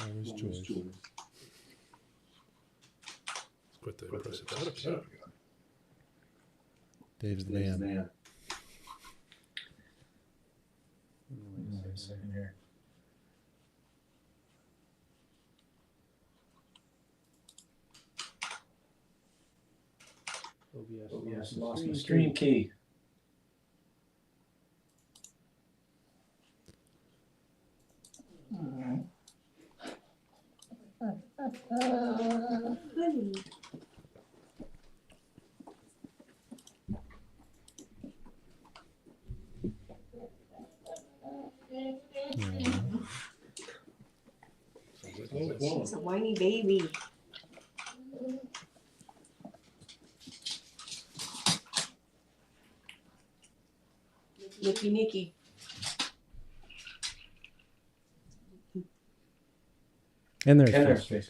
Always choice. Quite the impressive setup. Dave's the man. Wait a second here. OBS lost my stream key. She's a whiny baby. Nicky. And there's space.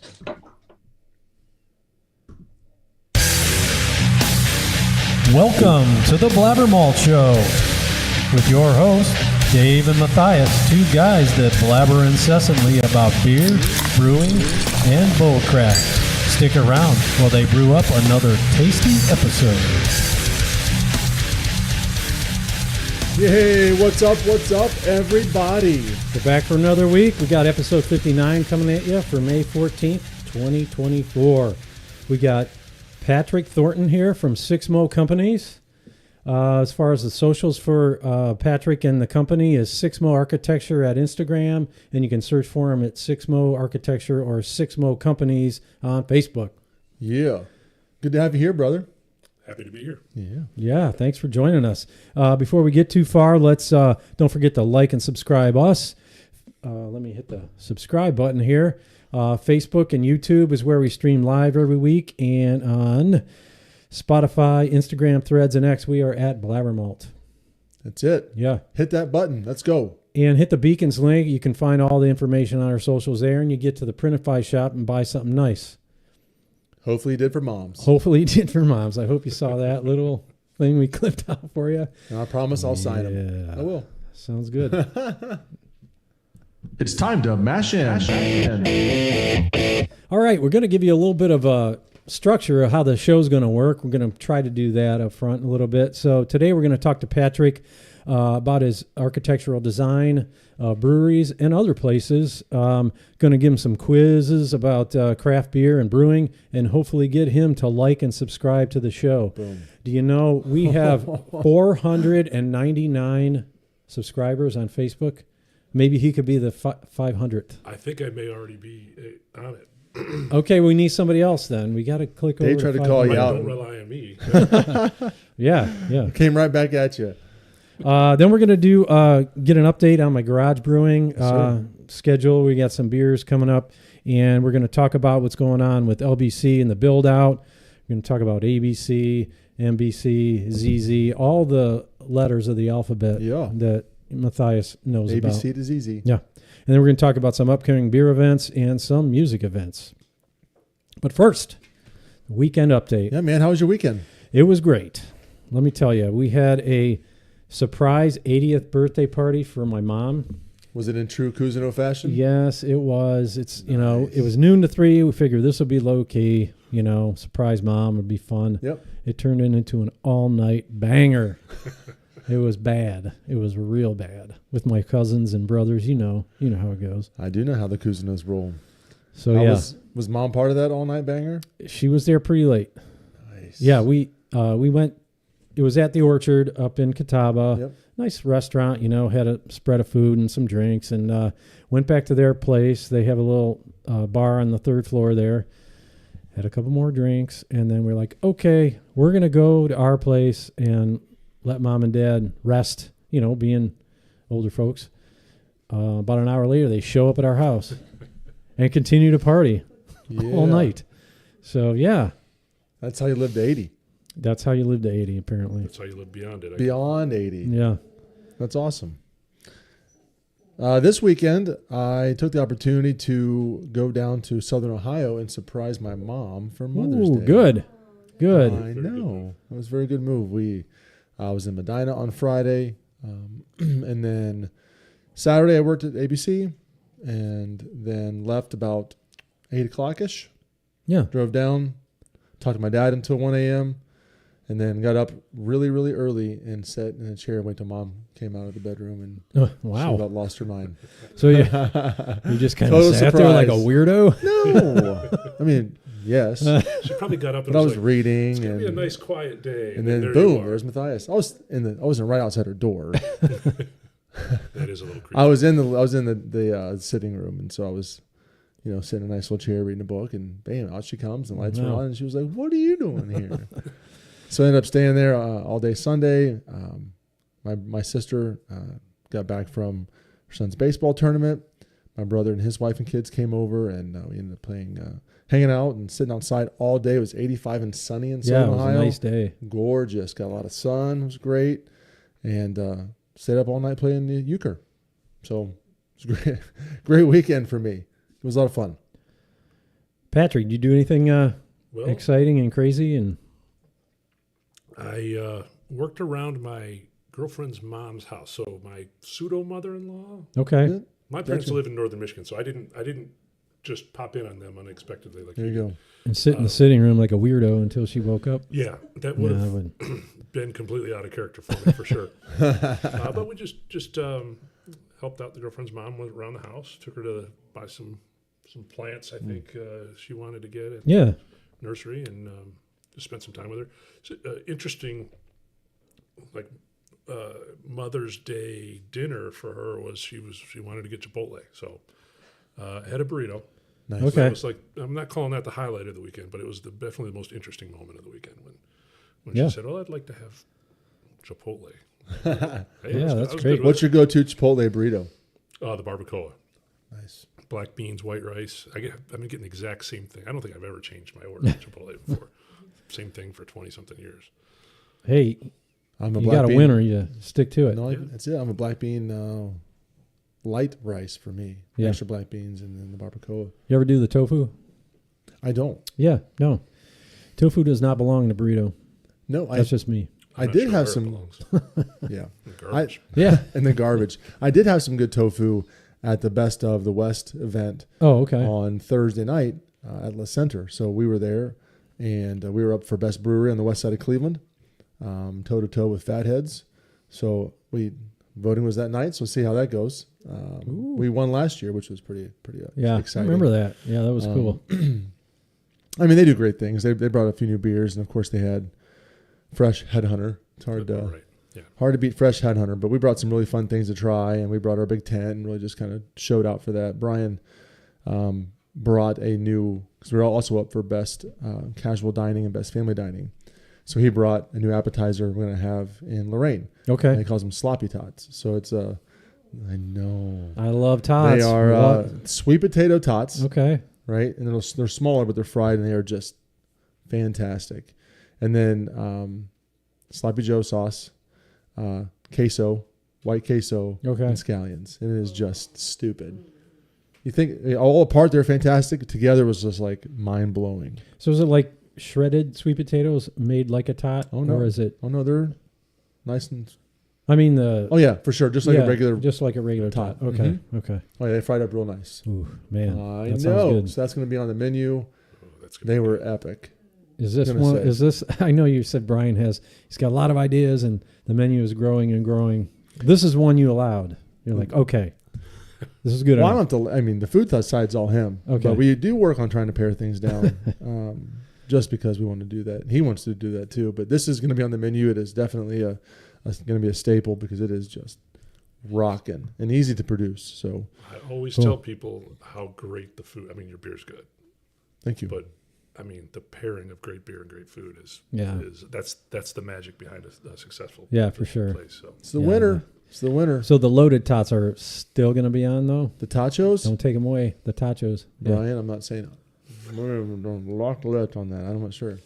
Welcome to the BlabberMalt Show with your hosts, Dave and Matthias, two guys that blabber incessantly about beer, brewing, and bullcrap. Stick around while they brew up another tasty episode. Yay, what's up, everybody? We're back for another week. We got episode 59 coming at you for May 14th, 2024. We got Patrick Thornton here from Sixmo Companies. As far as the socials for Patrick and the company is Sixmo Architecture at Instagram, and you can search for him at Sixmo Architecture or Sixmo Companies on Facebook. Yeah. Good to have you here, brother. Happy to be here. Yeah, thanks for joining us. Before we get too far, let's don't forget to like and subscribe us. Let me hit the subscribe button here. Facebook and YouTube is where we stream live every week, and on Spotify, Instagram, Threads, and X, we are at BlabberMalt. That's it. Yeah. Hit that button. Let's go. And hit the Beacons link. You can find all the information on our socials there, and you get to the Printify shop and buy something nice. Hopefully you did for moms. Hopefully you did for moms. I hope you saw that little thing we clipped out for you. And I promise I'll sign them. I will. Sounds good. It's time to mash in. All right, we're going to give you a little bit of a structure of how the show's going to work. We're going to try to do that up front a little bit. So today we're going to talk to Patrick about his architectural design, breweries, and other places. Going to give him some quizzes about craft beer and brewing, and hopefully get him to like and subscribe to the show. Boom. Do you know we have 499 subscribers on Facebook? Maybe he could be the 500th. I think I may already be on it. Okay, we need somebody else then. We got to click over. They tried to call you out. Don't rely on me. Yeah. Came right back at you. Then we're going to do get an update on my garage brewing schedule. We got some beers coming up, and we're going to talk about what's going on with LBC and the build out. We're going to talk about ABC, MBC, ZZ, all the letters of the alphabet that Matthias knows about. ABC to ZZ. Yeah. And then we're going to talk about some upcoming beer events and some music events. But first, weekend update. Yeah, man. How was your weekend? It was great. Let me tell you, we had a surprise 80th birthday party for my mom. Was it in true Cousineau fashion? Yes, it was. It's nice. It was noon to 3. We figured this would be low key. Surprise mom would be fun. Yep. It turned into an all night banger. It was bad. It was real bad with my cousins and brothers. You know how it goes. I do know how the Cousineaus roll. So was mom part of that all night banger? She was there pretty late. Nice. Yeah, we went. It was at the Orchard up in Catawba. Yep. Nice restaurant. Had a spread of food and some drinks, and went back to their place. They have a little bar on the 3rd floor there. Had a couple more drinks, and then we're like, okay, we're gonna go to our place and let mom and dad rest, being older folks. About an hour later, they show up at our house and continue to party all night. So, yeah. That's how you live to 80. That's how you live to 80, apparently. That's how you live beyond it. Beyond 80. Yeah. That's awesome. This weekend, I took the opportunity to go down to Southern Ohio and surprise my mom for Mother's Day. Good. I know. It was a very good move. I was in Medina on Friday, and then Saturday I worked at ABC, and then left about 8 o'clock ish. Yeah. Drove down, talked to my dad until 1 a.m. and then got up really, really early and sat in a chair and wait till Mom came out of the bedroom and she Wow. about lost her mind. So you just kind Total of sat there like a surprise. weirdo? No, I mean yes, She probably got up and but I was was like, reading it's going to be a and nice quiet day. and then there you boom, are. there's Matthias. I wasn't right outside her door. That is a little creepy. I was in the sitting room, and so I was, sitting in a nice little chair reading a book, and bam, out she comes, and the lights were Wow. on, and she was like, "What are you doing here?" So I ended up staying there all day Sunday. My sister got back from her son's baseball tournament. My brother and his wife and kids came over, and we ended up playing, hanging out and sitting outside all day. It was 85 and sunny in Yeah, Southern it was Ohio. a nice day. Gorgeous. Got a lot of sun. It was great. And stayed up all night playing the euchre. So it was a great weekend for me. It was a lot of fun. Patrick, did you do anything well, exciting and crazy? And I worked around my girlfriend's mom's house. So my pseudo mother-in-law. okay. Yeah. My parents Gotcha. live in northern Michigan, so I didn't just pop in on them unexpectedly. Like There you go. And sit in the sitting room like a weirdo until she woke up? Yeah, that Yeah, would I have wouldn't. been completely out of character for me for sure. But we just helped out the girlfriend's mom, went around the house, took her to buy some plants. I think she wanted to get at Yeah. the nursery, and just spent some time with her. So, interesting, like Mother's Day dinner for her was she wanted to get Chipotle, so I had a burrito. Nice. Okay. It was like, I'm not calling that the highlight of the weekend, but it was definitely the most interesting moment of the weekend when Yeah. she said, "Oh, I'd like to have Chipotle." Yeah, that's great. Good What's your go-to Chipotle burrito? the barbacoa? Nice. Black beans, white rice. I've been getting the exact same thing. I don't think I've ever changed my order at Chipotle before. Same thing for 20-something years. Hey, I'm a you black got a bean. winner. You stick to it. No, that's it. I'm a black bean light rice for me. Yeah. Extra black beans and then the barbacoa. You ever do the tofu? I don't. Yeah, no. Tofu does not belong in a burrito. No, That's just me. I I'm not did sure have where it some. belongs. Yeah. Garbage. Yeah. And the garbage. I did have some good tofu at the Best of the West event Oh, okay. on Thursday night at La Center. So we were there, and we were up for Best Brewery on the west side of Cleveland, toe to toe with Fatheads. So voting was that night. So see how that goes. We won last year, which was pretty Yeah, exciting. I remember that. Yeah, that was cool. I mean, they do great things. They brought a few new beers, and of course they had Fresh Headhunter. It's hard Right. Yeah. to beat Fresh Headhunter, but we brought some really fun things to try, and we brought our big tent and really just kind of showed out for that. Brian brought a new, because we were also up for Best Casual Dining and Best Family Dining. So he brought a new appetizer we're going to have in Lorraine. And Okay. he calls them sloppy tots. So it's I know. I love tots. They are What? sweet potato tots, Okay. right? And they're smaller, but they're fried, and they are just fantastic. And then sloppy Joe sauce, queso, white queso, Okay. and scallions. And it is just stupid. You think all apart they're fantastic. Together was just like mind blowing. So is it like shredded sweet potatoes made like a tot? Oh, no. Or is it? Oh no, they're nice and. I mean the. Oh yeah, for sure, just like yeah, a regular. Just like a regular tot. tot. Okay. Mhm. Okay. Oh yeah, they fried up real nice. Ooh, man. I that sounds know. good. So that's going to be on the menu. Oh, that's gonna They be were good. epic. Is this gonna one? say. Is this? I know you said Brian he's got a lot of ideas and the menu is growing and growing. This is one you allowed. You're like, okay, this is good. Well, I mean, the food side's all him. Okay. But we do work on trying to pare things down, just because we want to do that. He wants to do that too. But this is going to be on the menu. It is definitely going to be a staple because it is just rocking and easy to produce. So I always Cool. tell people how great the food. I mean, your beer's good, thank you. but I mean, the pairing of great beer and great food is that's the magic behind a successful Yeah, for sure. place. So It's the Yeah. winner. It's the winner. So the loaded tots are still going to be on though. The tachos, Don't take them away. The tachos. Yeah. Brian. I'm not saying. We're going to lock the lid on that. I'm not sure.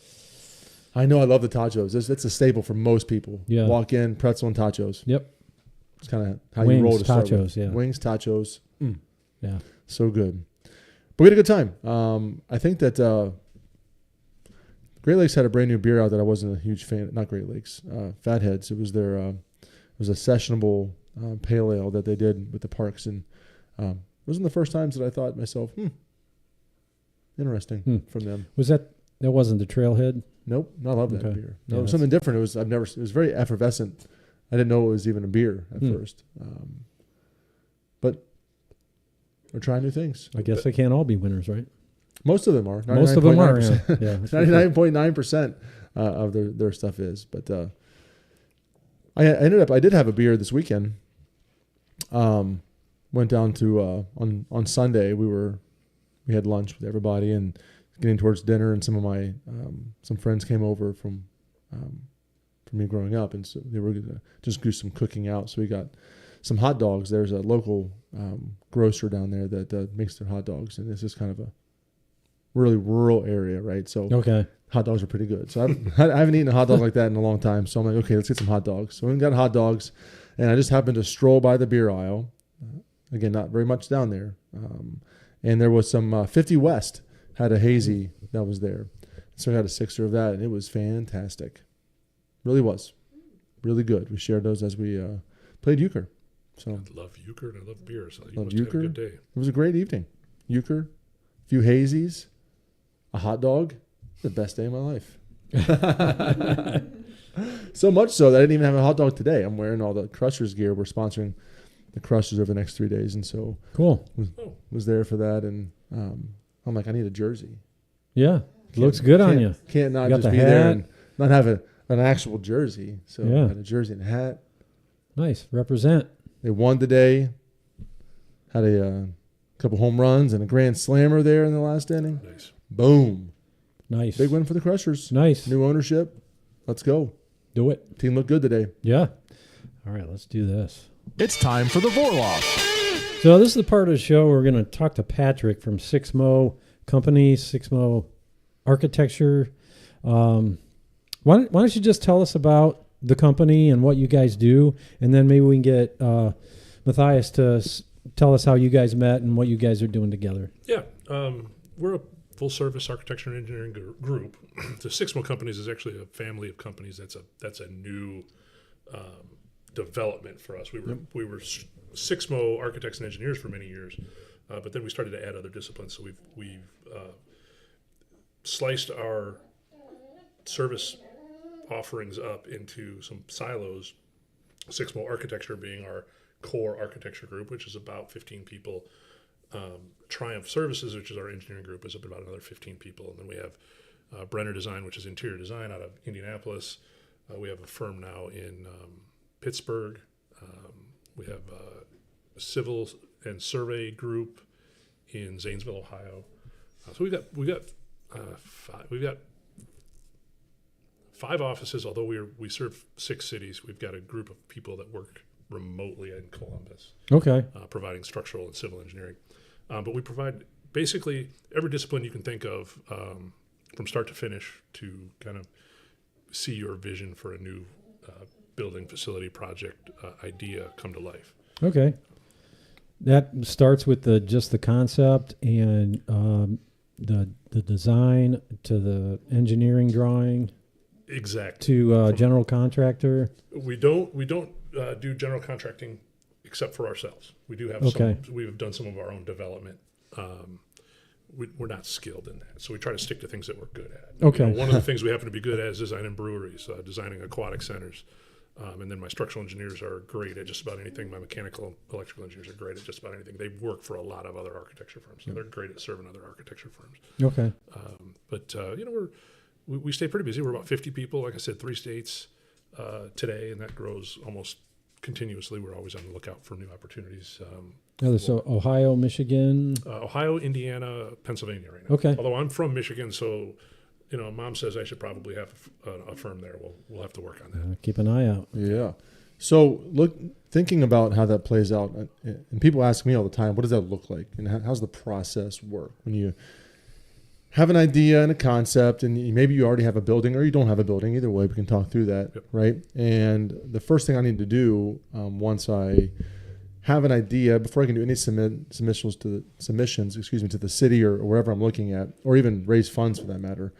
I know I love the tachos. It's a staple for most people. Yeah. Walk in, pretzel and tachos. Yep. It's kind of how Wings, you roll to start tachos, with. yeah. Wings, tachos. Yeah. So good. But we had a good time. I think that Great Lakes had a brand new beer out that I wasn't a huge fan. Not Great Lakes, Fatheads. It was their it was a sessionable pale ale that they did with the parks, and wasn't the first times that I thought to myself, interesting from them. That wasn't the Trailhead? Nope, I love that Okay. beer. Yeah, No, it was something different. It was very effervescent. I didn't know it was even a beer at first. But we're trying new things. I guess they can't all be winners, right? Most of them are. Most of them are. 99.9%. Yeah. 99.9% of their stuff is. But I did have a beer this weekend. Went down to on Sunday. We had lunch with everybody and getting towards dinner, and some of my some friends came over from me growing up, and so they were gonna just do some cooking out. So we got some hot dogs. There's a local grocer down there that makes their hot dogs, and this is kind of a really rural area, right? So Okay. hot dogs are pretty good. So I haven't eaten a hot dog like that in a long time. So I'm like, okay, let's get some hot dogs. So we got hot dogs, and I just happened to stroll by the beer aisle. Again, not very much down there. And there was some 50 West had a hazy that was there. So I got a sixer of that, and it was fantastic. Really was. Really good. We shared those as we played euchre. So I love euchre and I love beer, so you Love must have euchre. a good day. it was a great evening. Euchre, a few hazies, a hot dog. The best day of my life. So much so that I didn't even have a hot dog today. I'm wearing all the Crushers gear. We're sponsoring the Crushers over the next 3 days, and so Cool. was there for that. And I'm like, I need a jersey. Yeah. Looks good on you. Can't not You got just the be there hat. and not have an actual jersey. So Yeah. I had a jersey and a hat. Nice. Represent. They won today. Had a couple home runs and a grand slammer there in the last inning. Nice. Boom. Nice. Big win for the Crushers. Nice. New ownership. Let's go. Do it. Team looked good today. Yeah. All right. Let's do this. It's time for the Vorloff. So this is the part of the show where we're going to talk to Patrick from Sixmo Company, Sixmo Architecture. Why don't you just tell us about the company and what you guys do, and then maybe we can get Matthias to tell us how you guys met and what you guys are doing together. Yeah, we're a full-service architecture and engineering group. The Sixmo Companies is actually a family of companies. That's a new development for us. We were Sixmo Architects and Engineers for many years, but then we started to add other disciplines. So we've sliced our service offerings up into some silos. Sixmo Architecture being our core architecture group, which is about 15 people. Triumph Services, which is our engineering group, is about another 15 people. And then we have Brenner Design, which is interior design out of Indianapolis. We have a firm now in Pittsburgh. We have a civil and survey group in Zanesville, Ohio. So we've got five offices. Although we serve 6 cities, we've got a group of people that work remotely in Columbus, Okay. providing structural and civil engineering. But we provide basically every discipline you can think of, from start to finish, to kind of see your vision for a new building, facility, project idea come to life. Okay. That starts with just the concept and the design to the engineering drawing Exactly. to general contractor. We don't do general contracting except for ourselves. We do have Okay. we've done some of our own development. We're not skilled in that, so we try to stick to things that we're good at. Okay. One of the things we happen to be good at is designing breweries, designing aquatic centers. And then my structural engineers are great at just about anything. My mechanical and electrical engineers are great at just about anything. They work for a lot of other architecture firms, so they're great at serving other architecture firms. Okay. But we stay pretty busy. We're about 50 people, like I said, 3 states today, and that grows almost continuously. We're always on the lookout for new opportunities. So Ohio, Michigan. Ohio, Indiana, Pennsylvania right now. Okay. Although I'm from Michigan, so Mom says I should probably have a firm there. We'll have to work on that. Keep an eye out. Yeah. So thinking about how that plays out, and people ask me all the time, what does that look like? And how's the process work? When you have an idea and a concept, and maybe you already have a building or you don't have a building, either way, we can talk through that, Yep. right? And the first thing I need to do once I have an idea, before I can do any submissions to the city or wherever I'm looking at, or even raise funds for that matter,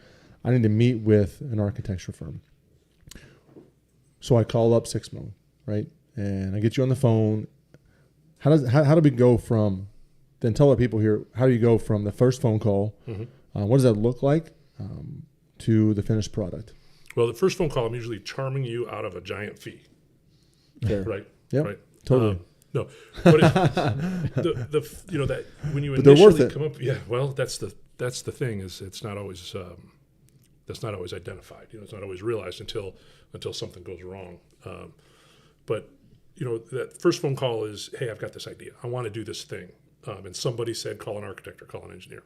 I need to meet with an architecture firm. So I call up Sixmo, right? And I get you on the phone. How do we go from then tell our people here, how do you go from the first phone call? What does that look like to the finished product? Well, the first phone call, I'm usually charming you out of a giant fee. Fair. Right. Yep. Right. Totally. No, but that when you But they're worth initially it. come up, yeah. Well, that's the thing is it's not always that's not always identified. It's not always realized until something goes wrong. But that first phone call is, hey, I've got this idea. I want to do this thing, and somebody said call an architect or call an engineer.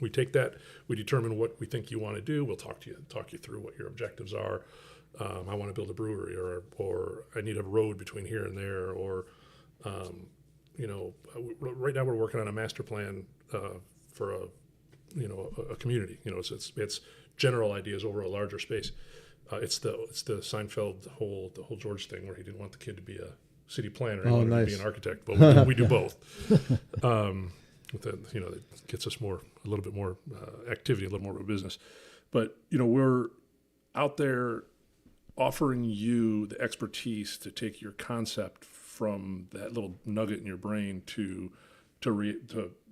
We take that, we determine what we think you want to do. We'll talk you through what your objectives are. I want to build a brewery, or I need a road between here and there, or right now we're working on a master plan for a community. It's general ideas over a larger space. It's the Seinfeld the whole George thing where he didn't want the kid to be a city planner, he wanted to be an architect, but we do both. That gets us a little bit more activity, a little more of a business. But we're out there offering you the expertise to take your concept from that little nugget in your brain to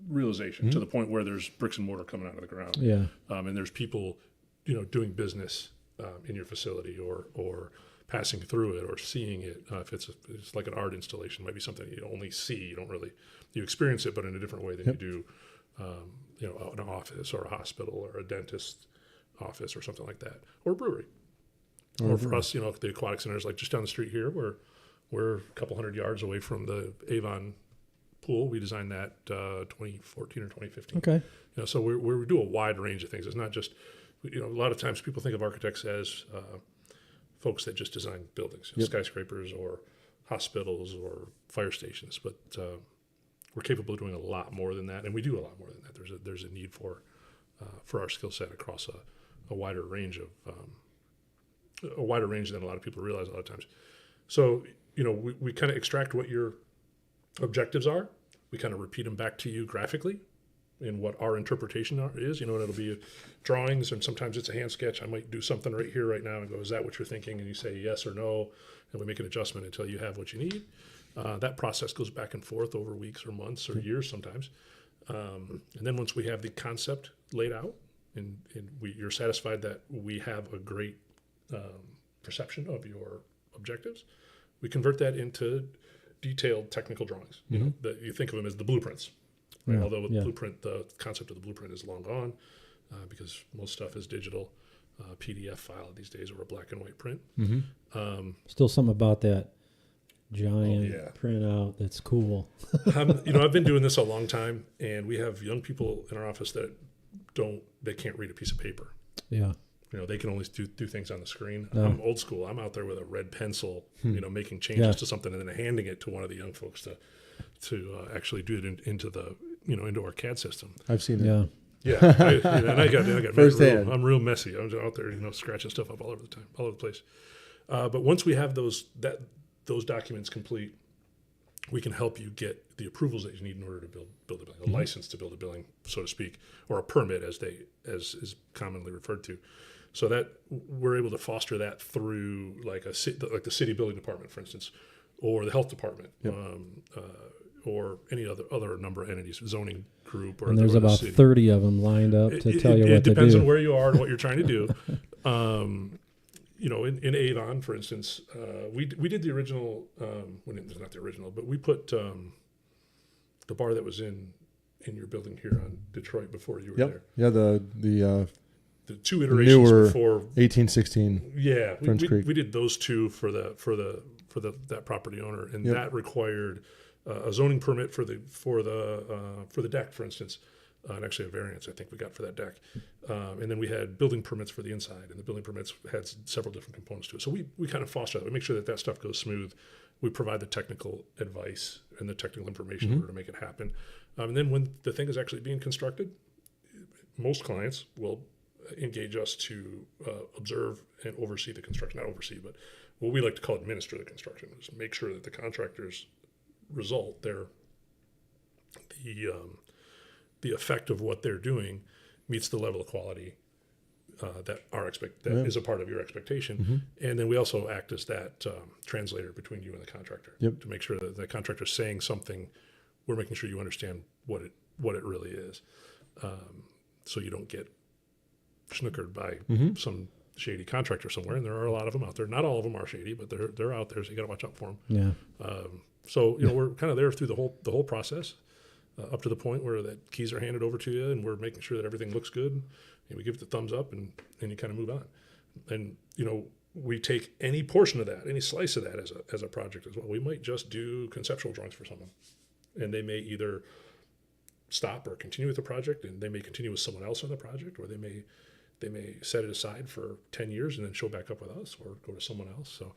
realization, to the point where there's bricks and mortar coming out of the ground. Yeah. And there's people, doing business in your facility or passing through it or seeing it. If it's like an art installation, it might be something you only see. You experience it, but in a different way than you do, an office or a hospital or a dentist office or something like that, or a brewery. Or for us, the aquatic center is like just down the street here. We're a couple hundred yards away from the Avon pool. We designed that 2014 or 2015. Okay. So we do a wide range of things. It's not just, a lot of times people think of architects as folks that just design buildings, skyscrapers or hospitals or fire stations. But we're capable of doing a lot more than that, and we do a lot more than that. There's a need for our skill set across a wider range than a lot of people realize a lot of times. So, we kind of extract what your objectives are. We kind of repeat them back to you graphically in what our interpretation is, and it'll be drawings, and sometimes it's a hand sketch. I might do something right here, right now, and go, is that what you're thinking? And you say yes or no, and we make an adjustment until you have what you need. That process goes back and forth over weeks or months or years sometimes. And then once we have the concept laid out and you're satisfied that we have a great perception of your objectives, we convert that into detailed technical drawings. That you think of them as the blueprints. Right? Yeah, Although the concept of the blueprint is long gone because most stuff is digital, PDF file these days, or a black and white print. Still something about that giant printout that's cool. I've been doing this a long time, and we have young people in our office that can't read a piece of paper. Yeah. They can only do things on the screen. I'm old school. I'm out there with a red pencil, making changes to something and then handing it to one of the young folks to actually do it into our CAD system. I've seen it. Yeah. Yeah, I got Firsthand. I'm real messy. I'm out there, scratching stuff up all over the place. But once we have those documents complete, we can help you get the approvals that you need in order to build a building, a license to build a building, so to speak, or a permit as is commonly referred to. So that we're able to foster that through like the city building department, for instance, or the health department, or any other number of entities, zoning group, or and there's about 30 of them lined up to tell you what to do. It depends on where you are and what you're trying to do. In Avon, for instance, we did the original. It's not the original, but we put the bar that was in your building here on Detroit before you were there. Yeah, the two iterations newer before 1816. Yeah, French Creek. We did those two for that property owner, and that required a zoning permit for the deck, for instance, and actually a variance I think we got for that deck, and then we had building permits for the inside, and the building permits had several different components to it. So we kind of foster that. We make sure that stuff goes smooth. We provide the technical advice and the technical information in order to make it happen. And then when the thing is actually being constructed, most clients will engage us to observe and oversee the construction. Not oversee, but what we like to call administer the construction, is make sure that the contractor's result, the effect of what they're doing meets the level of quality that is a part of your expectation. And then we also act as that translator between you and the contractor to make sure that the contractor's saying something we're making sure you understand what it really is, so you don't get snookered by some shady contractor somewhere. And there are a lot of them out there. Not all of them are shady, but they're out there, so you got to watch out for them. Yeah. So we're kind of there through the whole process, up to the point where that keys are handed over to you, and we're making sure that everything looks good. And we give it the thumbs up, and you kind of move on. And we take any portion of that, any slice of that as a project as well. We might just do conceptual drawings for someone, and they may either stop or continue with the project, and they may continue with someone else on the project, or they may set it aside for 10 years and then show back up with us or go to someone else. So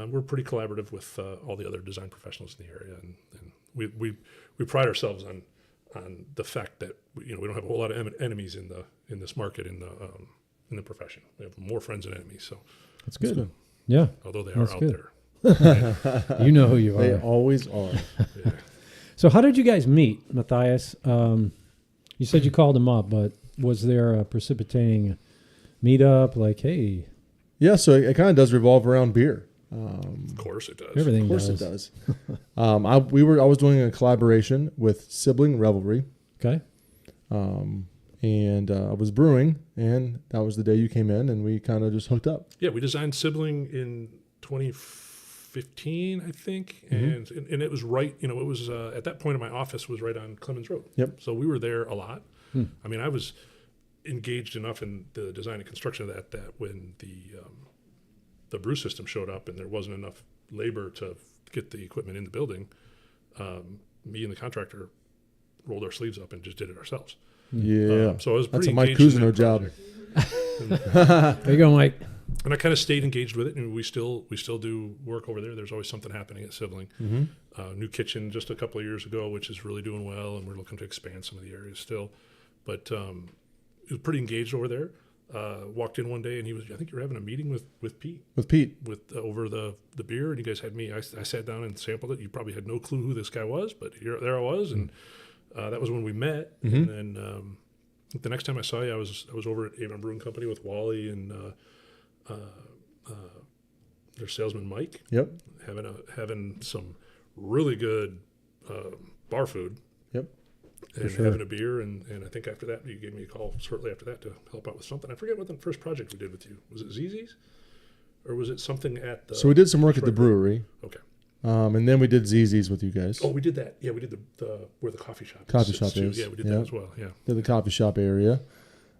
we're pretty collaborative with all the other design professionals in the area, and we pride ourselves on the fact that we don't have a whole lot of enemies in this market in the profession. We have more friends than enemies. So that's good. Yeah. Although they are out good. there. You know who you are. They always are. Yeah. So how did you guys meet, Matthias? You said you called him up, but was there a precipitating meetup? Like, hey. Yeah, so it kind of does revolve around beer. Of course it does. Everything Of course does. it does. I was doing a collaboration with Sibling Revelry. Okay. And I was brewing, and that was the day you came in, and we kind of just hooked up. Yeah, we designed Sibling in 2015, I think, and it was right. It was at that point, my office was right on Clemens Road. Yep. So we were there a lot. I mean, I was engaged enough in the design and construction of that when the brew system showed up and there wasn't enough labor to get the equipment in the building, me and the contractor rolled our sleeves up and just did it ourselves. Yeah. So I was That's pretty a Mike engaged in Cousineau that job. project. There you go, Mike. And I kind of stayed engaged with it, and we still do work over there. There's always something happening at Sibling. New kitchen just a couple of years ago, which is really doing well, and we're looking to expand some of the areas still. But he was pretty engaged over there. Walked in one day, and I think you were having a meeting with Pete. With Pete. Over the beer, and you guys had me. I sat down and sampled it. You probably had no clue who this guy was, but there I was, and that was when we met. And then the next time I saw you, I was over at Avon Brewing Company with Wally and their salesman Mike. Yep. Having some really good bar food. Yep. And having a beer, and I think after that you gave me a call shortly after that to help out with something. I forget what the first project we did with you was. It ZZ's, or was it something at the? So we did some work at the brewery. Okay. And then we did ZZ's with you guys. Oh, we did that. Yeah, we did the where the coffee shop is. Yeah, we did that as well. Yeah. Did the coffee shop area.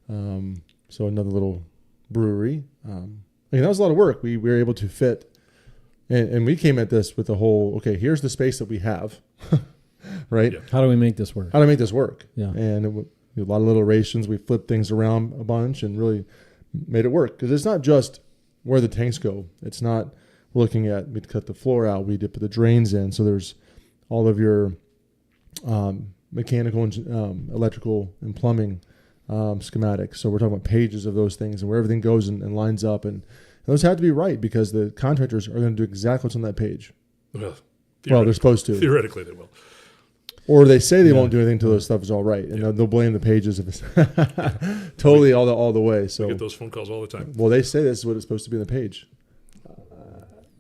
So another little brewery. That was a lot of work. We were able to fit, and we came at this with the whole, okay, here's the space that we have, right? Yeah. How do we make this work? How to make this work? Yeah. And a lot of little iterations. We flipped things around a bunch and really made it work. Because it's not just where the tanks go. It's not, we're looking at, we'd cut the floor out, we did put the drains in. So there's all of your mechanical and electrical and plumbing schematics. So we're talking about pages of those things and where everything goes and lines up. And those have to be right because the contractors are going to do exactly what's on that page. Well, they're supposed to. Theoretically, they will. Or they say they won't do anything until this stuff is all right, and they'll blame the pages if it's totally all the way. So we get those phone calls all the time. Well, they say this is what it's supposed to be on the page.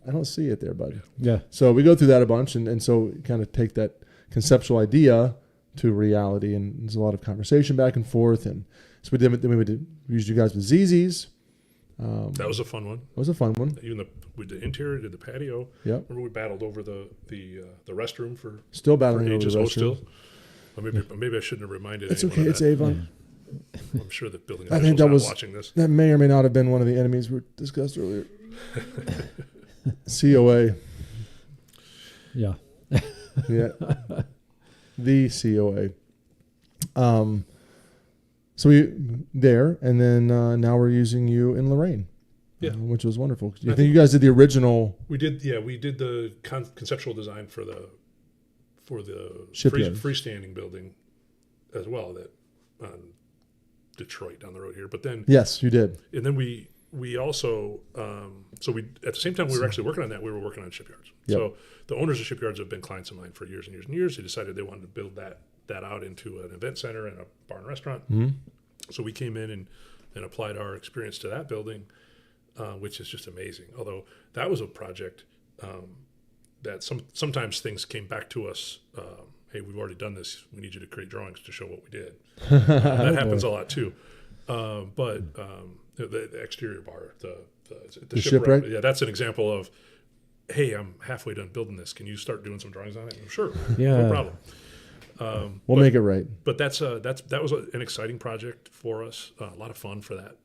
I don't see it there, bud. Yeah. So we go through that a bunch, and so kind of take that conceptual idea to reality, and there's a lot of conversation back and forth, and so we used you guys with ZZ's. That was a fun one. That was a fun one. Even we did the interior, did the patio. Yep. Remember we battled over the restroom for still battling for over ages. the Oh, restroom. still. Well, maybe I shouldn't have reminded. It's anyone okay. of It's that. Avon. I'm sure the building I think that officials was not watching this. that may or may not have been one of the enemies we discussed earlier. COA. Yeah. Yeah. The COA. So we there, and then now we're using you in Lorraine. Yeah. Which was wonderful. You think you guys did the original? We did the conceptual design for the Shipyard. freestanding building as well that on Detroit down the road here. But then Yes, you did. and then we also so we at the same time we were actually working on that, we were working on shipyards. Yep. So the owners of shipyards have been clients of mine for years and years and years. They decided they wanted to build that out into an event center and a bar and restaurant. Mm-hmm. So we came in and applied our experience to that building, which is just amazing. Although that was a project that sometimes things came back to us hey, we've already done this. We need you to create drawings to show what we did. That happens a lot too. But the exterior bar, the shipwreck? Yeah, that's an example of, hey, I'm halfway done building this. Can you start doing some drawings on it? Sure, Yeah. no problem. We'll make it right. But that was an exciting project for us. A lot of fun for that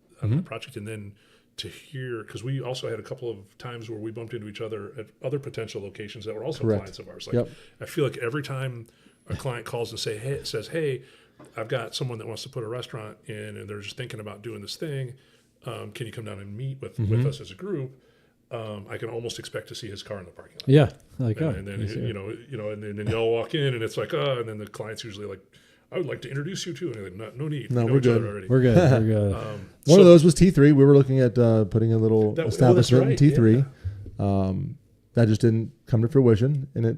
project, and then to hear, because we also had a couple of times where we bumped into each other at other potential locations that were also Correct. clients of ours. Like Yep. I feel like every time a client calls and says, hey, I've got someone that wants to put a restaurant in, and they're just thinking about doing this thing. Can you come down and meet with us as a group? I can almost expect to see his car in the parking lot. Yeah. Like, And then and then y'all walk in, and it's like, and then the client's usually like, I would like to introduce you to, and they're like, no need. No, We know we're each other good. already. we're good. We're good. One of those was T3. We were looking at putting a little That's establishment right, in T3. That just didn't come to fruition, and it,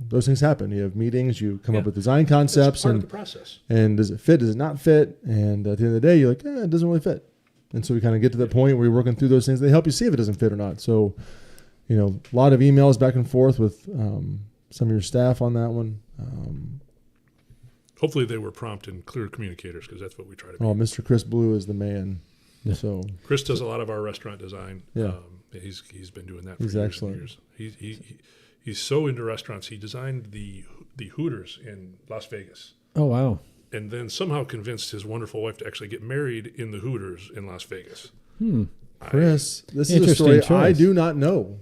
those things happen. You have meetings, you come up with design concepts, It's part of and the process. and does it fit? Does it not fit? And at the end of the day, you're like, it doesn't really fit. And so we kind of get to that point where you're working through those things. They help you see if it doesn't fit or not. So, a lot of emails back and forth with some of your staff on that one. Hopefully they were prompt and clear communicators, because that's what we try to be. Oh, Mr. Chris Blue is the man. So Chris does a lot of our restaurant design. Yeah. He's been doing that for He's years excellent. and years. He's so into restaurants. He designed the Hooters in Las Vegas, Oh, wow. and then somehow convinced his wonderful wife to actually get married in the Hooters in Las Vegas. Chris, this is a Interesting story choice. I do not know.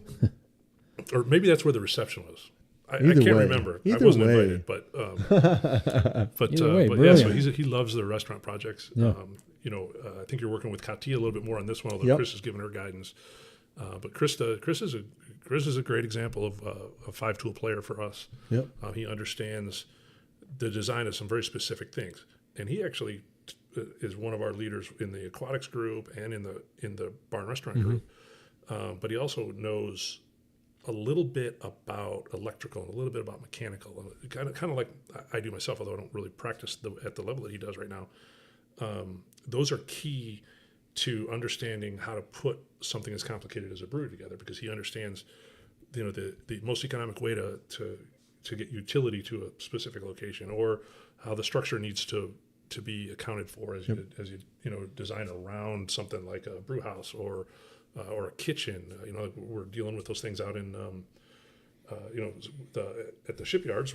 Or maybe that's where the reception was. I Either can't way. remember. I Either wasn't way. invited, but Either way, but yeah, so brilliant. he loves the restaurant projects. Yeah. I think you're working with Katia a little bit more on this one, although Yep. Chris is giving her guidance. But Chris is a great example of a 5-tool player for us. Yep. He understands the design of some very specific things, and he actually is one of our leaders in the aquatics group and in the bar and restaurant group. But he also knows a little bit about electrical and a little bit about mechanical, kind of like I do myself, although I don't really practice at the level that he does right now. Those are key to understanding how to put something as complicated as a brewery together, because he understands, the most economic way to get utility to a specific location, or how the structure needs to be accounted for as you design around something like a brew house or a kitchen. We're dealing with those things out in at the shipyards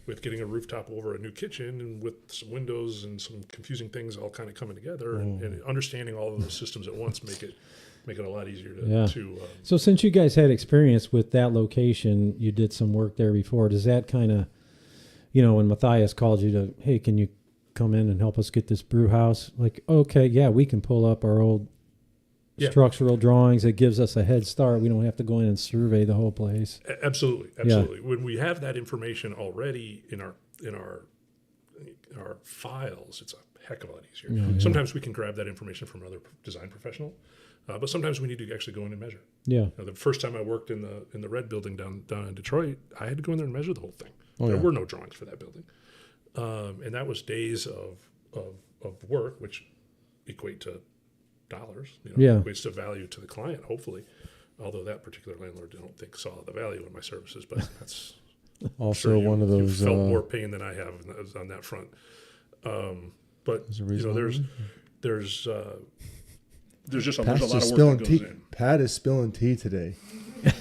with getting a rooftop over a new kitchen, and with some windows and some confusing things all kind of coming together, and understanding all of those systems at once make it a lot easier to So since you guys had experience with that location, you did some work there before. Does that kind of, when Matthias called you to, hey, can you come in and help us get this brew house? Like, okay, yeah, we can pull up our old structural drawings. It gives us a head start. We don't have to go in and survey the whole place. Absolutely. When we have that information already in our files, it's a heck of a lot easier. Yeah. Sometimes we can grab that information from another design professional, but sometimes we need to actually go in and measure. Yeah. The first time I worked in the Red Building down in Detroit, I had to go in there and measure the whole thing. There were no drawings for that building, and that was days of work, which equate to dollars. Equates to value to the client, hopefully. Although that particular landlord, I don't think, saw the value in my services, but that's Also one of you those. felt more pain than I have on that front. But there's just a lot of work that goes in. Pat is spilling tea today,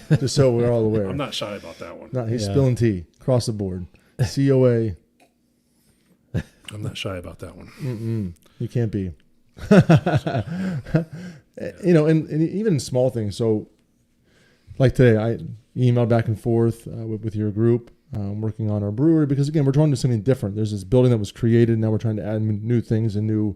just so we're all aware. I'm not shy about that one. No, he's spilling tea across the board. COA. I'm not shy about that one. You can't be. And even small things. So, like today, I emailed back and forth with your group, working on our brewery, because again, we're trying to do something different. There's this building that was created. Now we're trying to add new things and new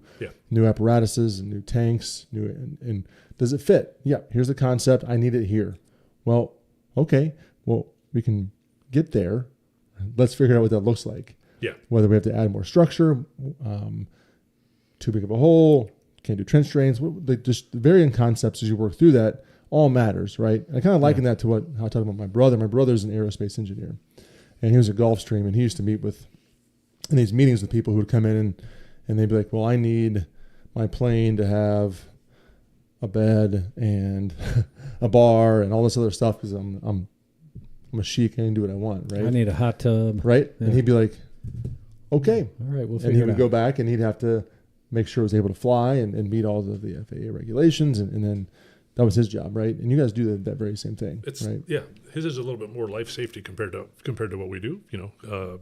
apparatuses and new tanks. And does it fit? Yeah. Here's the concept. I need it here. Well, okay. Well, we can get there. Let's figure out what that looks like. Yeah. Whether we have to add more structure, too big of a hole, can't do trench drains. Just the varying concepts as you work through that all matters, right? And I kind of liken that to how I talk about my brother. My brother's an aerospace engineer, and he was a Gulfstream, and he used to meet in these meetings with people who would come in and they'd be like, well, I need my plane to have a bed and a bar and all this other stuff because I'm I'm a sheik. I can do what I want, right? I need a hot tub. Right? Yeah. And he'd be like, okay. All right, we'll And figure he it would out. go back and he'd have to make sure it was able to fly and meet all of the FAA regulations. And then that was his job, right? And you guys do that very same thing, It's right? yeah. His is a little bit more life safety compared to what we do,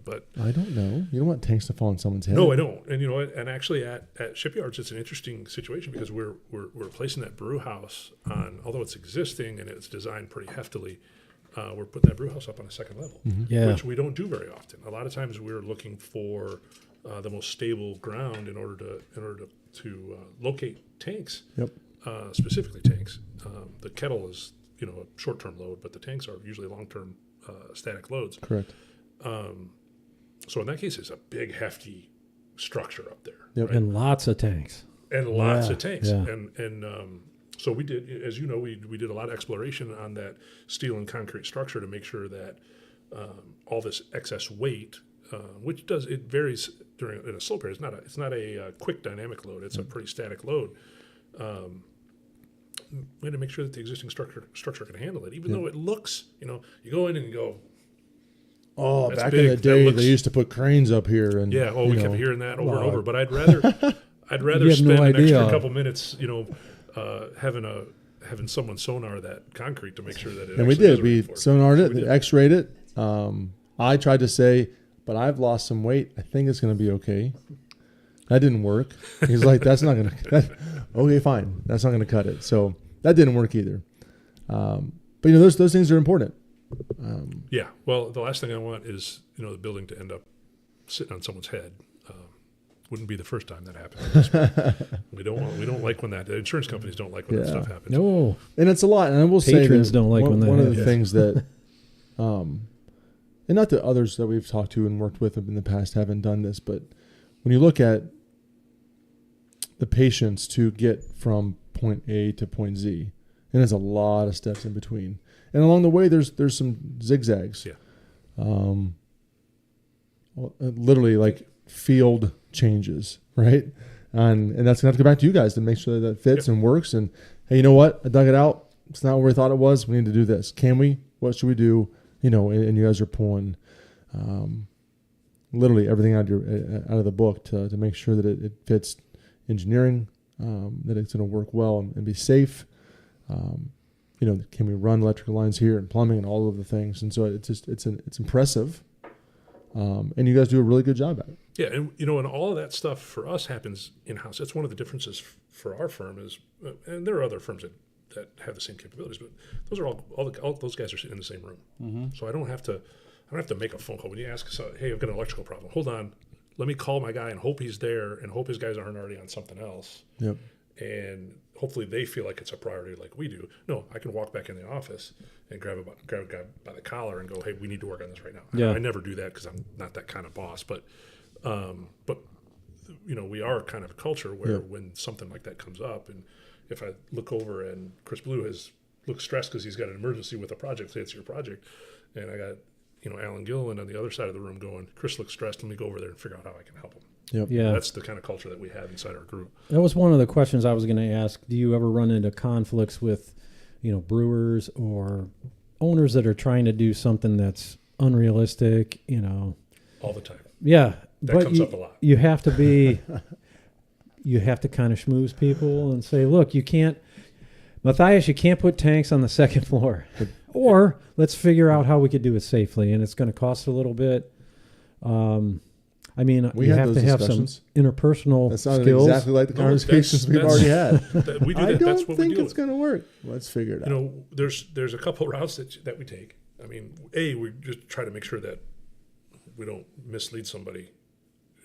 But I don't know. You don't want tanks to fall on someone's head. no, I don't. And and actually at shipyards, it's an interesting situation because we're replacing that brew house on, although it's existing and it's designed pretty heftily. We're putting that brew house up on a second level, Yeah. which we don't do very often. A lot of times we're looking for the most stable ground in order to locate tanks. Yep. Specifically tanks. The kettle is a short-term load, but the tanks are usually long-term static loads. Correct. So in that case, it's a big, hefty structure up there, Yep. right? And lots of tanks. And lots Yeah, of tanks. yeah. And so we did, as you know, we did a lot of exploration on that steel and concrete structure to make sure that all this excess weight, which it varies in a slope area. It's not a quick dynamic load. It's a pretty static load. We had to make sure that the existing structure can handle it, even though it looks, you go in and you go, Oh, That's back big. in the That day, looks- they used to put cranes up here, and yeah, we kept hearing that over and wow. over. But I'd rather You have spend no an idea. extra couple minutes, having someone sonar that concrete to make sure that it. And we actually did. is what We we're looking for. sonared So it, we did. X-rayed it. I tried to say, but I've lost some weight. I think it's going to be okay. That didn't work. He's like, that's not going to. Okay, fine. That's not going to cut it. So that didn't work either. But those things are important. Yeah. Well, the last thing I want is the building to end up sitting on someone's head. Wouldn't be the first time that happened. We don't like when the insurance companies don't like when that Yeah. stuff happens. No. And it's a lot. And I will say Patrons that don't like when that one of the happens. things that, and not that others that we've talked to and worked with in the past haven't done this, but when you look at the patience to get from point A to point Z, and there's a lot of steps in between, and along the way there's some zigzags. Yeah. Literally like field changes, right? And that's gonna have to go back to you guys to make sure that fits and works. And hey, you know what? I dug it out. It's not where we thought it was. We need to do this. Can we? What should we do? And you guys are pulling literally everything out of the book to make sure that it fits engineering, that it's going to work well and be safe. Can we run electrical lines here and plumbing and all of the things? And so it's impressive. And you guys do a really good job at it. Yeah, and all of that stuff for us happens in house. That's one of the differences for our firm is, and there are other firms that have the same capabilities, but those are all those guys are sitting in the same room. Mm-hmm. So I don't have to make a phone call when you ask, hey, I've got an electrical problem. Hold on, let me call my guy and hope he's there and hope his guys aren't already on something else. Yep. And hopefully they feel like it's a priority like we do. No, I can walk back in the office and grab a guy by the collar and go, hey, we need to work on this right now. Yeah. I never do that because I'm not that kind of boss, but we are kind of a culture where when something like that comes up, and if I look over and Chris Blue looks stressed because he's got an emergency with a project, say it's your project, and I got Alan Gilliland on the other side of the room going, Chris looks stressed, let me go over there and figure out how I can help him. Yep. Yeah. That's the kind of culture that we have inside our group. That was one of the questions I was going to ask. Do you ever run into conflicts with, brewers or owners that are trying to do something that's unrealistic, All the time. Yeah. That comes up a lot. You have to be, you have to kind of schmooze people and say, look, you can't put tanks on the second floor. Or let's figure out how we could do it safely. And it's going to cost a little bit. We you had have those to have some discussions. interpersonal That sounded skills. exactly like the No, conversations we've that's- already had. We do I that. don't That's what we think deal it's with. going to work. Let's figure it out. There's a couple of routes that we take. I mean, we just try to make sure that we don't mislead somebody,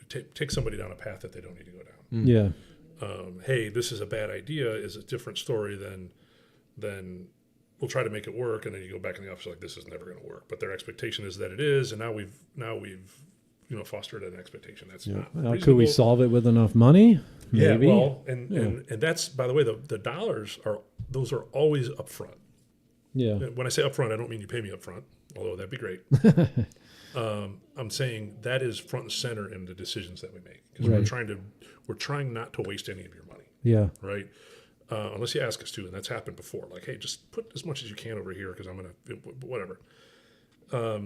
take somebody down a path that they don't need to go down. Yeah. Hey, this is a bad idea is a different story than we'll try to make it work, and then you go back in the office like this is never going to work. But their expectation is that it is, and now we've fostered an expectation that's not Well, reasonable. could we solve it with enough money? Maybe. Yeah, well, and that's, by the way, the dollars are always up front. Yeah. When I say upfront, I don't mean you pay me upfront, although that'd be great. I'm saying that is front and center in the decisions that we make because Right. we're trying not to waste any of your money, Yeah. right? Unless you ask us to, and that's happened before. Like, hey, just put as much as you can over here because I'm gonna whatever. we're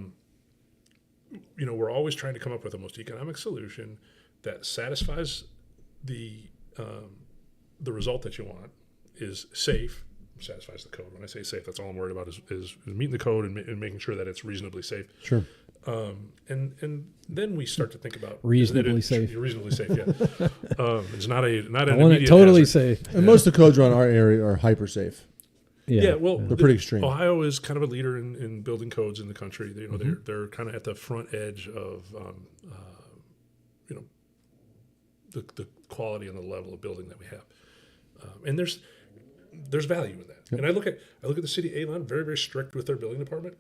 always trying to come up with the most economic solution that satisfies the result that you want, is safe, satisfies the code. When I say safe, that's all I'm worried about is meeting the code and making sure that it's reasonably safe. Sure. And then we start to think about Reasonably safe. Reasonably safe, yeah. It's not an I want it immediate totally hazard. safe. And most of the codes around our area are hyper safe. Yeah, well, They're pretty extreme. Ohio is kind of a leader in building codes in the country. They're kind of at the front edge of the quality and the level of building that we have. And there's value in that. Yep. And I look at the city of Avon, very, very strict with their building department,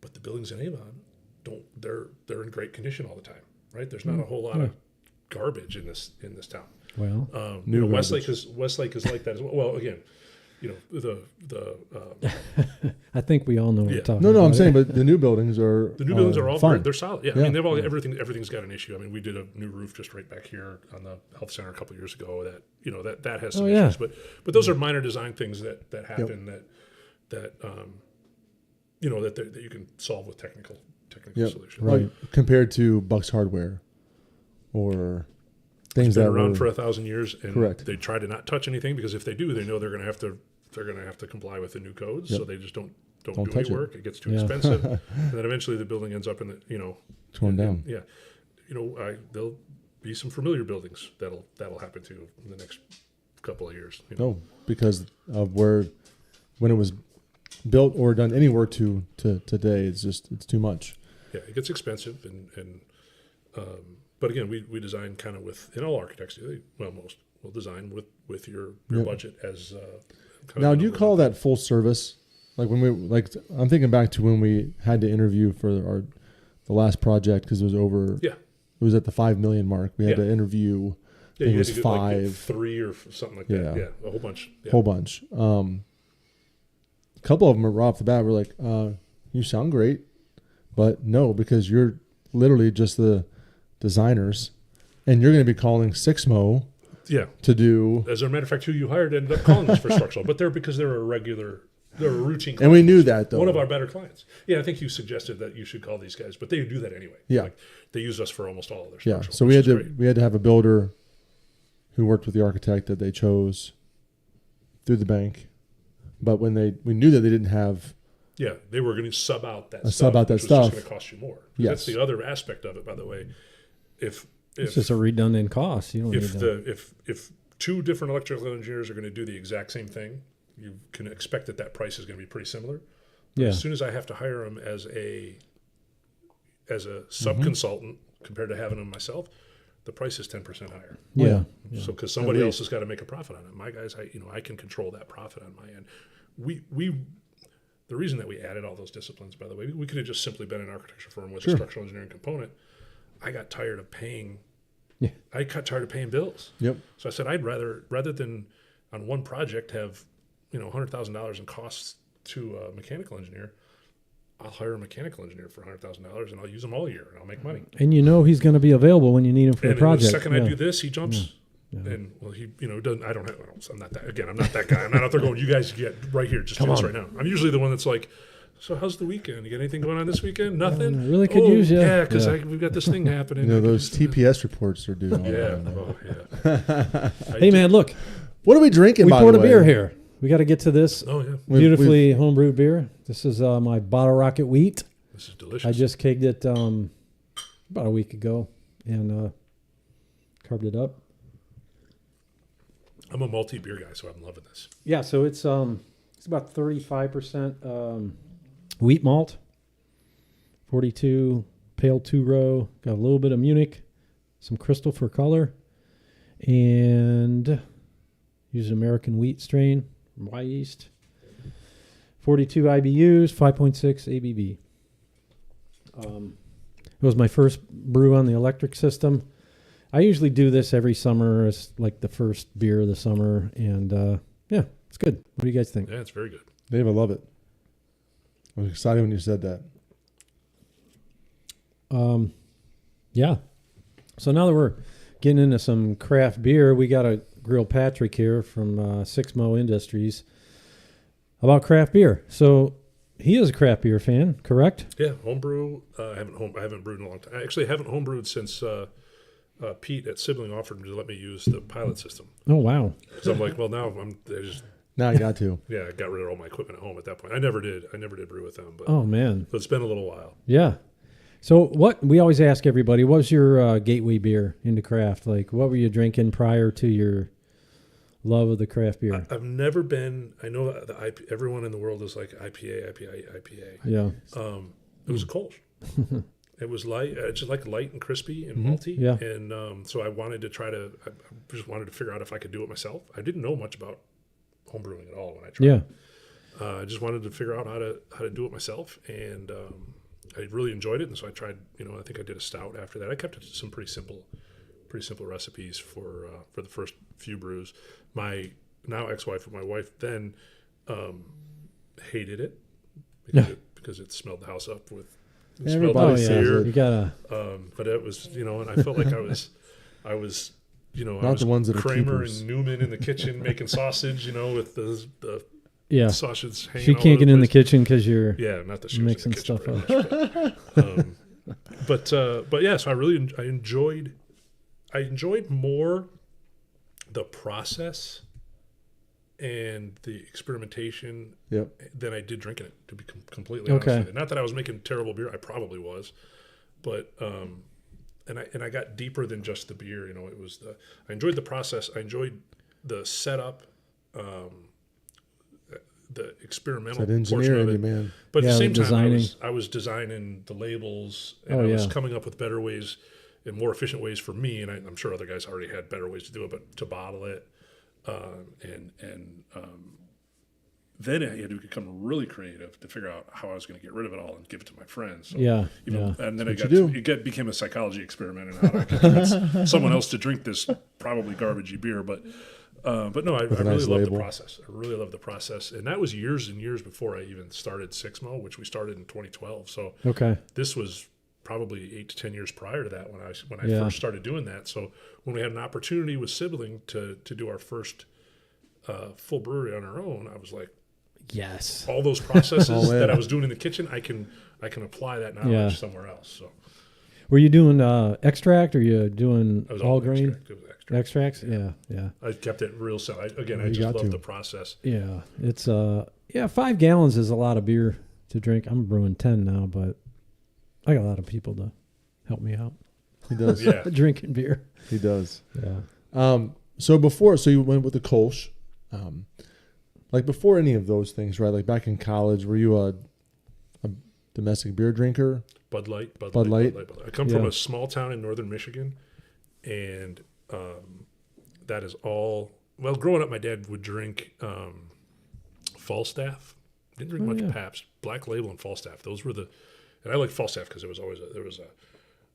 but the buildings in Avon they're in great condition all the time, right? There's not a whole lot of garbage in this town. Well, Westlake is like that as well. Well, again, I think we all know what we're talking about. No, I'm saying, but the new buildings are all fine. they're solid. Yeah, I mean, they've all everything's got an issue. I mean, we did a new roof just right back here on the health center a couple of years ago. That has some issues, but those are minor design things that happen that you can solve with technical solutions. Right. Compared to Buck's Hardware or things it's been that around were for 1,000 years, and correct. They try to not touch anything because if they do, they know they're going to have to comply with the new codes. So they just don't do any work. It gets too expensive, and then eventually the building ends up in the torn down. There'll be some familiar buildings that'll happen to in the next couple of years. No, because of when it was built or done any work to today, it's too much. Yeah, it gets expensive, and but again, we design kind of in all architects, most will design with your budget as. Now, do you call that full service? Like I'm thinking back to when we had to interview for the last project because it was over. Yeah. It was at the 5 million mark. We had to interview. I think it was 5, 3 or something like that. Yeah, a whole bunch. Yeah. Whole bunch. A couple of them were off the bat. We're like, you sound great, but no, because you're literally just the designers, and you're going to be calling Sixmo. Yeah. To do. As a matter of fact, who you hired ended up calling us for structural, but they're a routine client. And we knew that, though. One of our better clients. Yeah, I think you suggested that you should call these guys, but they do that anyway. Yeah. They use us for almost all of their structural. Yeah, so we had to have a builder who worked with the architect that they chose through the bank. But when we knew that they didn't have. Yeah, they were going to sub out that stuff. Sub out that stuff. Which was just going to cost you more. Yes. That's the other aspect of it, by the way. If it's just a redundant cost. You don't if two different electrical engineers are going to do the exact same thing, you can expect that price is going to be pretty similar. But as soon as I have to hire them as a sub-consultant compared to having them myself, the price is 10% higher. Yeah. So because somebody else has got to make a profit on it. My guys, I can control that profit on my end. The reason that we added all those disciplines, by the way, we could have just simply been an architecture firm with a structural engineering component. I got tired of paying. Yeah. I got tired of paying bills. Yep. So I said I'd rather than on one project have $100,000 in costs to a mechanical engineer, I'll hire a mechanical engineer for $100,000 and I'll use him all year and I'll make money. And he's going to be available when you need him for the project. The second I do this, he jumps. Yeah. And he doesn't. I'm not that. Again, I'm not that guy. I'm not out there going. You guys get right here. Just do this right now. I'm usually the one that's like, so how's the weekend? You got anything going on this weekend? Nothing. I really could use you. Yeah, because we've got this thing happening. Those TPS reports are due. Hey man, look. What are we drinking? We poured a beer here. We got to get to this beautifully homebrewed beer. This is my Bottle Rocket Wheat. This is delicious. I just kegged it about a week ago and carved it up. I'm a malty beer guy, so I'm loving this. Yeah, so it's about 35% wheat malt, 42 pale 2-row, got a little bit of Munich, some crystal for color, and use an American wheat strain from Y Yeast. 42 IBUs, 5.6 ABV. It was my first brew on the electric system. I usually do this every summer as like the first beer of the summer, and it's good. What do you guys think? Yeah, it's very good. Dave, I love it. I was excited when you said that. Yeah. So now that we're getting into some craft beer, we got a Grill Patrick here from Sixmo Industries about craft beer. So he is a craft beer fan, correct? Yeah, homebrew. I haven't brewed in a long time. I actually haven't homebrewed since Pete at Sibling offered to let me use the pilot system. Oh, wow. So I'm like, well, now Now I got to. I got rid of all my equipment at home at that point. I never did brew with them, but Oh, man. it's been a little while. Yeah. So what we always ask everybody, what was your gateway beer into craft? Like, what were you drinking prior to your love of the craft beer? I've never been. I know that everyone in the world is like IPA. Yeah. It was a Kolsch. It was light, just like light and crispy and malty. Yeah. And so I wanted to I just wanted to figure out if I could do it myself. I didn't know much about homebrewing at all when I tried. Yeah. I just wanted to figure out how to do it myself, and I really enjoyed it. And so I tried. I think I did a stout after that. I kept it to some pretty simple recipes for the first few brews. My now ex-wife, my wife then hated it because it smelled the house up with. Everybody says it. You gotta. But it was, and I felt like I was, Not I was the ones that are Kramer keepers. and Newman in the kitchen making sausage, with the Yeah. sausage hanging. She all can't over get in the place. kitchen because you're Yeah, not that she was mixing in the kitchen stuff very up. much, but yeah, so I enjoyed more the process and the experimentation Yep. than I did drinking it, to be completely honest Okay. with you. Not that I was making terrible beer, I probably was, but and I got deeper than just the beer. It was I enjoyed the process, I enjoyed the setup, the experimental That portion engineering, of it. man. But at Yeah, the same the time, designing. I was designing the labels, and Oh, I was yeah. coming up with better ways and more efficient ways for me. And I'm sure other guys already had better ways to do it, but to bottle it, then I had to become really creative to figure out how I was going to get rid of it all and give it to my friends. So Yeah, and then That's what you became a psychology experiment and how I could convince someone else to drink this probably garbagey beer, but no, I a really nice loved label. the process. I really loved the process, and that was years and years before I even started Sixmo, which we started in 2012. So okay. this was probably 8 to 10 years prior to that when I Yeah. first started doing that. So when we had an opportunity with Sibling to do our first full brewery on our own, I was like, Yes. all those processes Oh, yeah. that I was doing in the kitchen, I can apply that knowledge Yeah. somewhere else. So Were you doing extract or you doing I was all grain extract. It was extract. extracts? Yeah. I kept it real simple. I You just got love to. the process. Yeah. It's 5 gallons is a lot of beer to drink. I'm brewing 10 now, but I got a lot of people to help me out He does. Yeah. drinking beer. He does. Yeah. So you went with the Kolsch. Like before any of those things, right? Like back in college, were you a domestic beer drinker? Bud Light. Bud Light. I come from Yeah. a small town in northern Michigan, and that is all. Well, growing up, my dad would drink Falstaff. Didn't drink much yeah. Pabst. Black Label and Falstaff. Those were and I liked Falstaff because there was always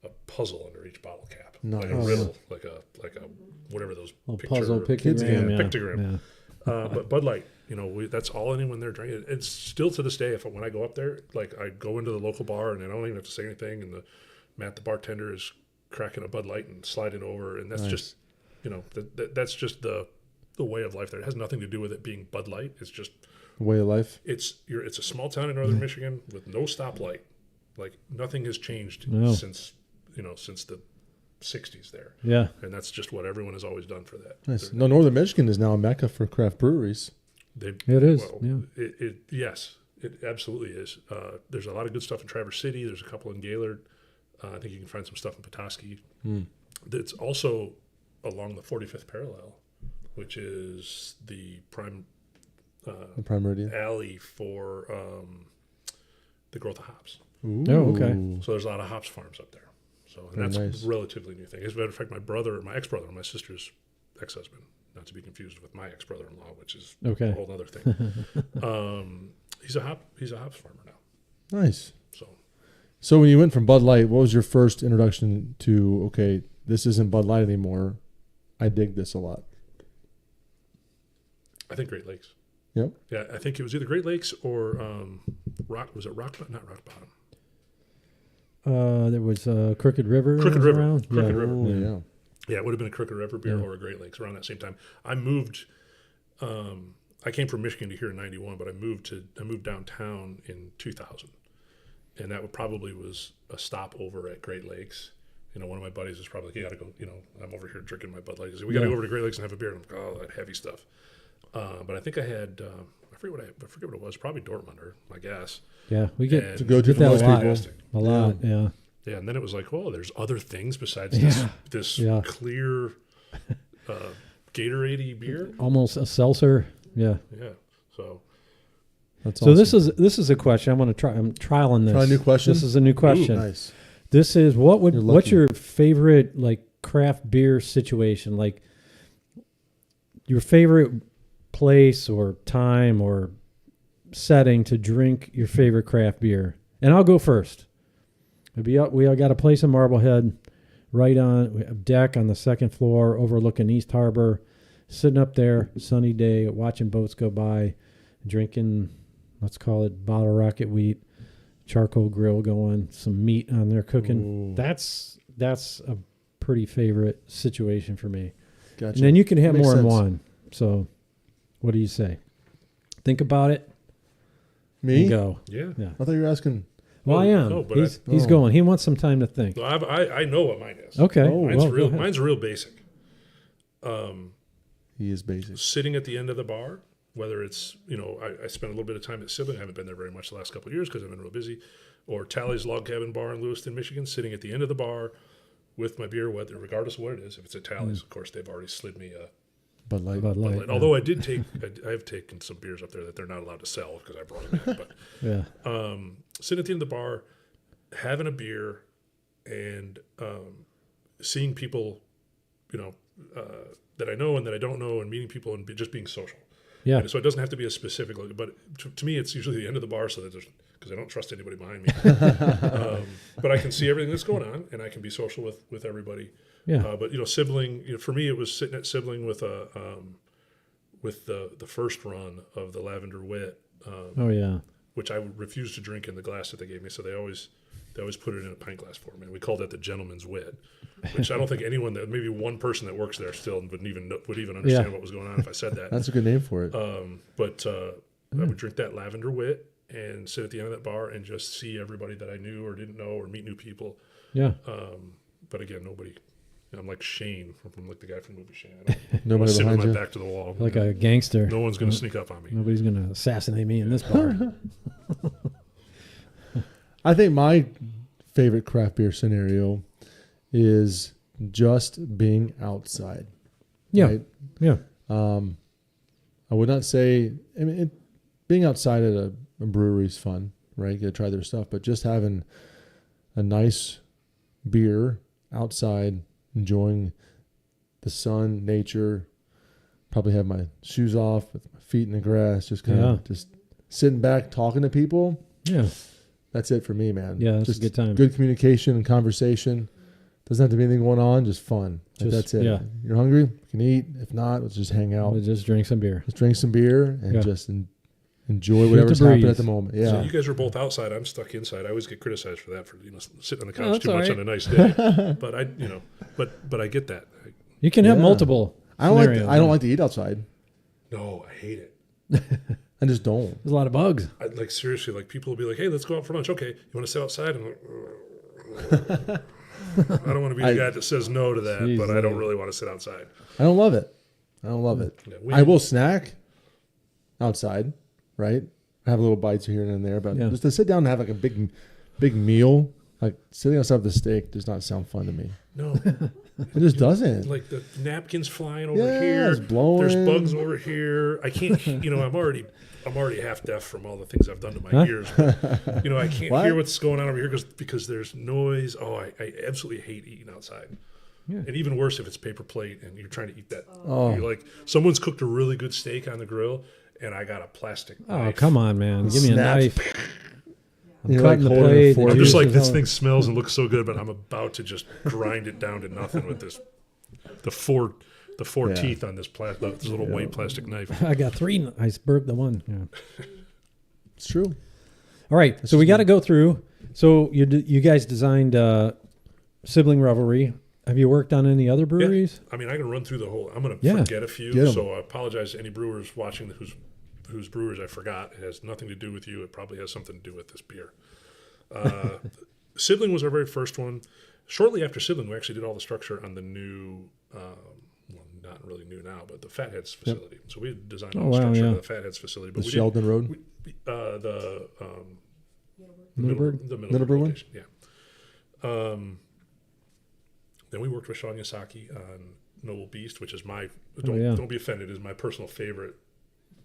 a puzzle under each bottle cap, Nice. like a riddle, like a whatever those Little picture, puzzle kids pictogram. game. Yeah. Pictogram. Yeah. But Bud Light, that's all anyone there drinking. It's still to this day. When I go up there, like I go into the local bar and I don't even have to say anything, and the bartender is cracking a Bud Light and sliding over, and that's Nice. just, that's just the way of life there. It has nothing to do with it being Bud Light. It's just Way of life. it's a small town in northern Michigan with no stoplight. Like nothing has changed No. since the 60s there, Yeah. and that's just what everyone has always done for that. Nice. No, Northern Michigan is now a mecca for craft breweries. It is. Well, Yeah. Yes, it absolutely is. There's a lot of good stuff in Traverse City. There's a couple in Gaylord. I think you can find some stuff in Petoskey. It's also along the 45th parallel, which is the prime The Prime Meridian. alley for the growth of hops. Ooh. Oh, okay. So there's a lot of hops farms up there. So and Very that's nice. a relatively new thing. As a matter of fact, my ex-brother, my sister's ex-husband, not to be confused with my ex-brother-in-law, which is Okay. a whole other thing. He's a hops farmer now. Nice. So So when you went from Bud Light, what was your first introduction to, okay, this isn't Bud Light anymore. I dig this a lot. I think Great Lakes. Yep. Yeah, I think it was either Great Lakes or Rock. Was it Rock? Not Rock Bottom. There was Crooked River. Crooked was River. around. Crooked Yeah. River. Oh, yeah. Yeah, it would have been a Crooked River beer Yeah. or a Great Lakes around that same time. I moved I came from Michigan to here in '91, but I moved downtown in 2000, and that probably was a stop over at Great Lakes. One of my buddies was probably like, "You got to go." I'm over here drinking my Bud Light. He said, "We got to go over to Great Lakes and have a beer." And I'm like, "Oh, that heavy stuff." But I think I had I forget what it was. Probably Dortmunder, I guess. Yeah, we get to go to that a most lot. people. A lot, yeah. Yeah, and then it was like, oh, there's other things besides this clear Gatorade beer. Almost a seltzer. Yeah. Yeah. So That's So awesome. this is a question. I'm trialing this. Try a new question? This is a new question. Ooh, nice. This is You're what's lucky. your favorite like craft beer situation? Like your favorite place or time or setting to drink your favorite craft beer. And I'll go first. We all got a place in Marblehead, right on a deck on the second floor, overlooking East Harbor. Sitting up there, sunny day, watching boats go by, drinking, let's call it bottle rocket wheat, charcoal grill going, some meat on there cooking. Ooh. That's a pretty favorite situation for me. Gotcha. And then you can have Makes more than sense. one. So, what do you say? Think about it. Me? And go. yeah. Yeah. I thought you were asking. Well, I am. No, but He's going. He wants some time to think. No, I know what mine is. Okay. Oh, Mine's well, go real. ahead. Mine's real basic. He is basic. Sitting at the end of the bar, whether it's I spent a little bit of time at Sibling. I haven't been there very much the last couple of years because I've been real busy. Or Tally's Log Cabin Bar in Lewiston, Michigan. Sitting at the end of the bar with my beer, regardless of what it is. If it's at Tally's, of course, they've already slid me a Bud Light. Bud Bud Light, Light. yeah. Although I've taken some beers up there that they're not allowed to sell because I brought them in. But Yeah. sitting at the end of the bar, having a beer, and seeing people, that I know and that I don't know, and meeting people and just being social. Yeah. And so it doesn't have to be a specific, but to me, it's usually the end of the bar, so that because I don't trust anybody behind me. But I can see everything that's going on, and I can be social with everybody. Yeah. But Sibling, for me, it was sitting at Sibling with the first run of the Lavender Wit, Oh yeah. which I refused to drink in the glass that they gave me. So they always put it in a pint glass for me. And we called that the gentleman's wit, which I don't think anyone maybe one person that works there still would even understand what was going on if I said that. That's a good name for it. But I would drink that Lavender Wit and sit at the end of that bar and just see everybody that I knew or didn't know or meet new people. Yeah. But again, nobody. I'm like Shane from like the guy from the movie Shane. Nobody sit with behind my you. back to the wall. Like a gangster. No one's going to sneak up on me. Nobody's going to assassinate me in this bar. I think my favorite craft beer scenario is just being outside. Yeah. Right? Yeah. I would not say. I mean, being outside at a brewery is fun, right? You get to try their stuff, but just having a nice beer outside, enjoying the sun, nature. Probably have my shoes off with my feet in the grass, just kind of just sitting back, talking to people. Yeah. That's it for me, man. Yeah, that's just a good time. Good communication and conversation. Doesn't have to be anything going on, just fun. Like, Just- that's it. yeah. You're hungry, you can eat. If not, let's just hang out. We'll just drink some beer. Let's drink some beer and Yeah. just enjoy Shoot whatever's the happening breeze. at the moment. So Yeah. you guys were both outside. I'm stuck inside. I always get criticized for that, for sitting on the couch that's too all much right. on a nice day. But but I get that. You can have Yeah. multiple. I don't scenarios. like to eat outside. No, I hate it. I just don't. There's a lot of bugs. Like seriously, like people will be like, "Hey, let's go out for lunch." Okay, you want to sit outside? And I don't want to be the guy that says no to that, but I don't really want to sit outside. I don't love it. I don't love it. Yeah, I will snack outside, right? I have little bites here and there, but Yeah. just to sit down and have like a big meal, like sitting outside with a steak, does not sound fun to me. No, It just doesn't. like the napkins flying over Yeah, here. it's blowing. There's bugs over here. I can't. I'm already half deaf from all the things I've done to my ears. But, I can't What? hear what's going on over here because there's noise. Oh, I absolutely hate eating outside. Yeah. And even worse if it's paper plate and you're trying to eat that. Oh. You're like someone's cooked a really good steak on the grill, and I got a plastic Oh, knife. come on, man. Give me a Snaps. knife. I'm You're cutting like the holding a plate. fork. the I'm just juice like, is this all- thing smells and looks so good, but I'm about to just grind it down to nothing with the four Yeah. teeth on this little white plastic knife. I got three. I broke the one. Yeah. It's true. All right. So we got to go through. So you guys designed Sibling Revelry. Have you worked on any other breweries? I mean, I can run through the whole. I'm going to Yeah. forget a few, Get 'em. so I apologize to any brewers watching whose brewers I forgot. It has nothing to do with you. It probably has something to do with this beer. Sibling was our very first one. Shortly after Sibling, we actually did all the structure on the new, well, not really new now, but the Fatheads facility. So we designed all the structure of the Fatheads facility. But The Sheldon Road? The Middleburg? The Middleburg one? location, yeah. Then we worked with Sean Yasaki on Noble Beast, which is don't be offended, is my personal favorite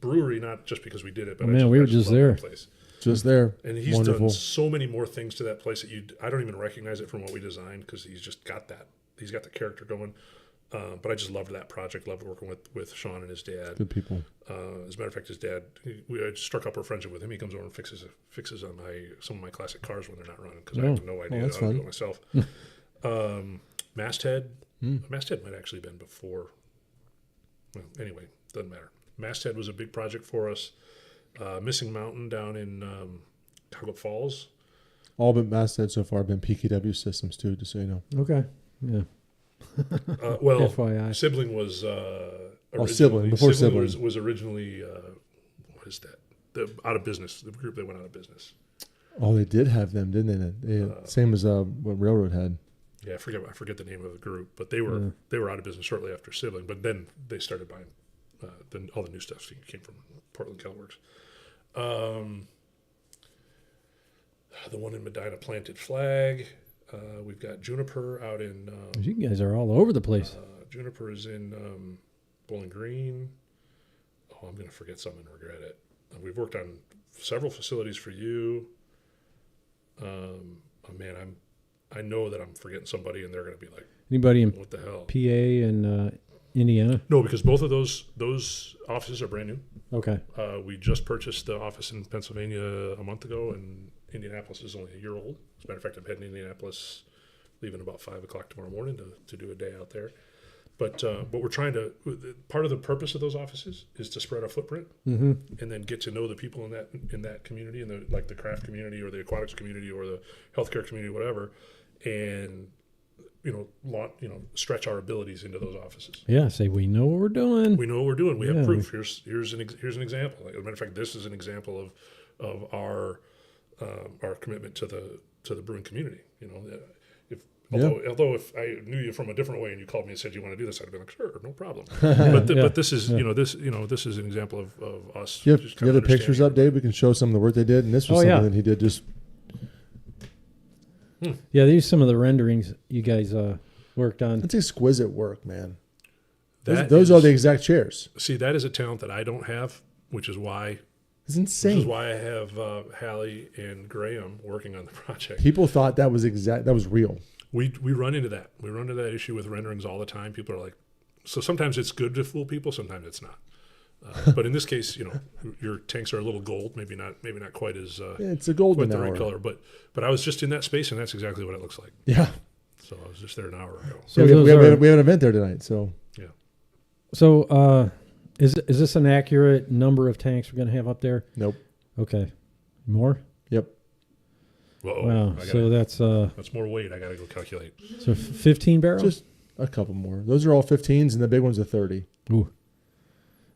brewery, not just because we did it, but we were just love there. that place. Just there. And he's Wonderful. done so many more things to that place that I don't even recognize it from what we designed because he's just got that. He's got the character going. But I just loved that project. Loved working with Sean and his dad. Good people. As a matter of fact, his dad, I struck up a friendship with him. He comes over and fixes on some of my classic cars when they're not running because I have no idea how that's to do fun. it myself. Masthead. Masthead might actually have been before. Well, anyway, doesn't matter. Masthead was a big project for us. Missing Mountain down in Cuyahoga Falls. All but Masthead so far have been PKW systems too, just so you know. Okay. Yeah. Well, FYI. Sibling was Sibling, before Sibling. was originally what is that? Out of business. The group that went out of business. Oh, they did have them, didn't they? Same as what Railroad had. Yeah, I forget the name of the group, but they were out of business shortly after Sibling. But then they started buying. Then all the new stuff came from Portland Kelworks. The one in Medina, Planted Flag. We've got Juniper out in. You guys are all over the place. Juniper is in Bowling Green. Oh, I'm going to forget some and regret it. We've worked on several facilities for you. I know that I'm forgetting somebody, and they're going to be like, Anybody in "What the hell?" PA and Indiana? No, because both of those offices are brand new. Okay. We just purchased the office in Pennsylvania a month ago, and Indianapolis is only a year old. As a matter of fact, I'm heading to Indianapolis, leaving about 5 o'clock tomorrow morning to do a day out there. But we're trying to. Part of the purpose of those offices is to spread our footprint, and then get to know the people in that community, like the craft community or the aquatics community or the healthcare community, whatever, and stretch our abilities into those offices. Yeah. Say we know what we're doing. We know what we're doing. We have proof. Here's an example. As a matter of fact, this is an example of our commitment to the brewing community. Although if I knew you from a different way and you called me and said you want to do this, I'd have been like, sure, no problem. But this is this is an example of us. You have just kind the of pictures up, understanding. Dave? We can show some of the work they did, and this was something that he did just. Yeah, these are some of the renderings you guys worked on. That's exquisite work, man. That Those is- are the exact chairs. See, that is a talent that I don't have, which is why It's insane. Which is why I have Hallie and Graham working on the project. People thought that was real. We run into that. We run into that issue with renderings all the time. People are like, so sometimes it's good to fool people, sometimes it's not. But in this case, your tanks are a little gold, maybe not quite as It's a golden quite the hour. right color. But I was just in that space, and that's exactly what it looks like. Yeah. So I was just there an hour ago. So we have those an event there tonight. So Yeah. So is this an accurate number of tanks we're going to have up there? nope. Okay. More? Yep. Whoa, Wow. So that's more weight. I got to go calculate. so 15 barrels? Just a couple more. Those are all 15s, and the big one's a 30. Ooh.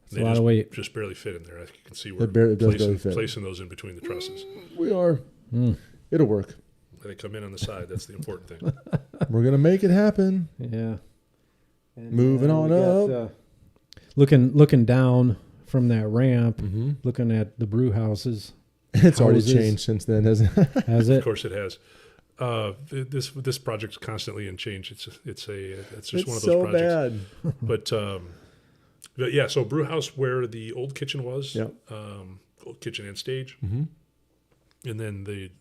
That's a lot of weight. Just barely fit in there. I can see It we're does barely fit. placing those in between the trusses. We are. It'll work. They come in on the side. That's the important thing. We're gonna make it happen. Yeah. And, Moving on we got, up. Looking down from that ramp, Mm-hmm. looking at the brew houses. It's already Houses. changed since then, hasn't it? Has Of it? course, it has. This project's constantly in change. It's just one of those so projects. bad. But yeah, so brew house where the old kitchen was. Yep. Old kitchen and stage, Mm-hmm. and then the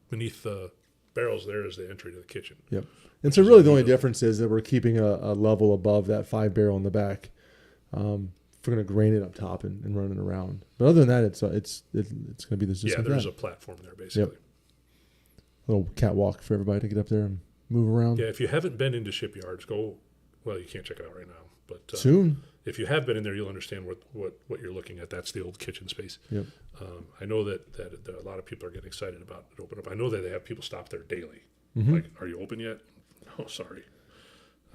beneath the barrels there is the entry to the kitchen. Yep. And so really the only difference is that we're keeping a level above that 5 barrel in the back. We're going to grain it up top and run it around. But other than that, it's going to be this. Just Yeah, like there's that. a platform there basically. Little catwalk for everybody to get up there and move around. Yeah, if you haven't been into shipyards, go. Well, you can't check it out right now, but Soon. if you have been in there, you'll understand what you're looking at. That's the old kitchen space. Yep. I know that a lot of people are getting excited about it open up. I know that they have people stop there daily. Mm-hmm. Like, are you open yet? Oh, sorry.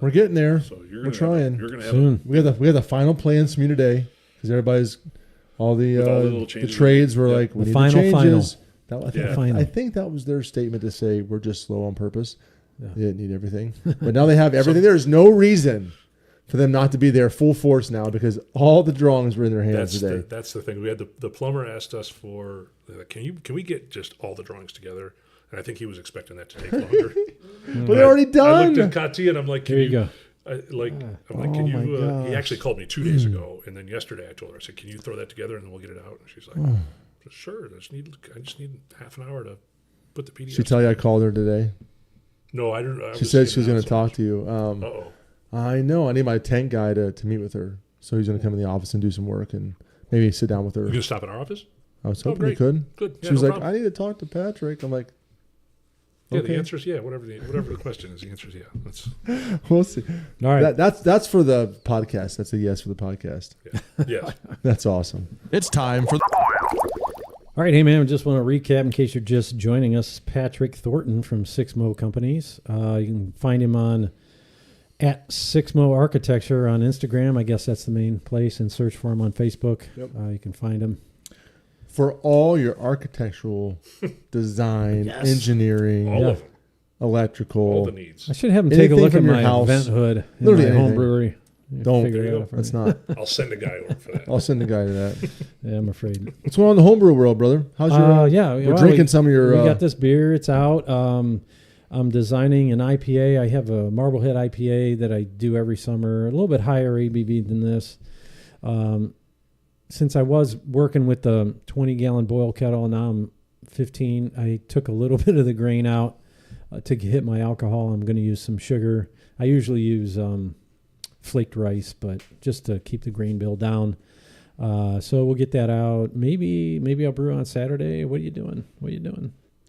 We're getting there. So We're trying. You're gonna have Soon. We got the final plans from you today because everybody's all the little the changes. trades were Yeah. like we The need final, the changes. That, Yeah. Final. I think that was their statement to say we're just slow on purpose. Yeah. They didn't need everything, but now they have everything. There's no reason for them not to be there full force now because all the drawings were in their hands today. That's the thing. We had the plumber asked us for can we get just all the drawings together? And I think he was expecting that to take longer. But they're already I done. looked at Katia and I'm like, There you go. I'm like, Oh can my you? He gosh. actually called me 2 days ago, and then yesterday I told her, I said, can you throw that together and then we'll get it out? And she's like, sure. I just need half an hour to put the PDF. She tell you I called her today. No, I didn't. She said she was going to talk to you. Uh-oh. I know. I need my tank guy to meet with her, so he's going to come in the office and do some work and maybe sit down with her. You going to stop at our office? I was hoping he great. could. Good. She Yeah, was no like, problem. I need to talk to Patrick. I'm like, Yeah, okay. the answer is yeah. Whatever the question is, the answer is yeah. That's We'll see. All right. That's for the podcast. That's a yes for the podcast. yes. That's awesome. It's time for All right, hey man, I just want to recap in case you're just joining us. Patrick Thornton from Sixmo Companies. You can find him on at Sixmo Architecture on Instagram. I guess that's the main place, and search for him on Facebook. Yep. You can find him. For all your architectural design, Yes. engineering, All Yeah. of them. electrical. All the needs. I should have him take a Anything look at from your my house. vent hood in Literally my home anything. brewery. Don't. Figure it There you out for That's me. not. I'll send a guy over for that. I'll send a guy to that. Yeah, I'm afraid. What's going on in the homebrew world, brother? How's your? Yeah, we're well, drinking some of your. We got this beer. It's out. I'm designing an IPA. I have a Marblehead IPA that I do every summer, a little bit higher ABV than this. Since I was working with the 20-gallon boil kettle, now I'm 15. I took a little bit of the grain out to hit my alcohol. I'm going to use some sugar. I usually use flaked rice, but just to keep the grain bill down. So we'll get that out. Maybe I'll brew on Saturday. What are you doing?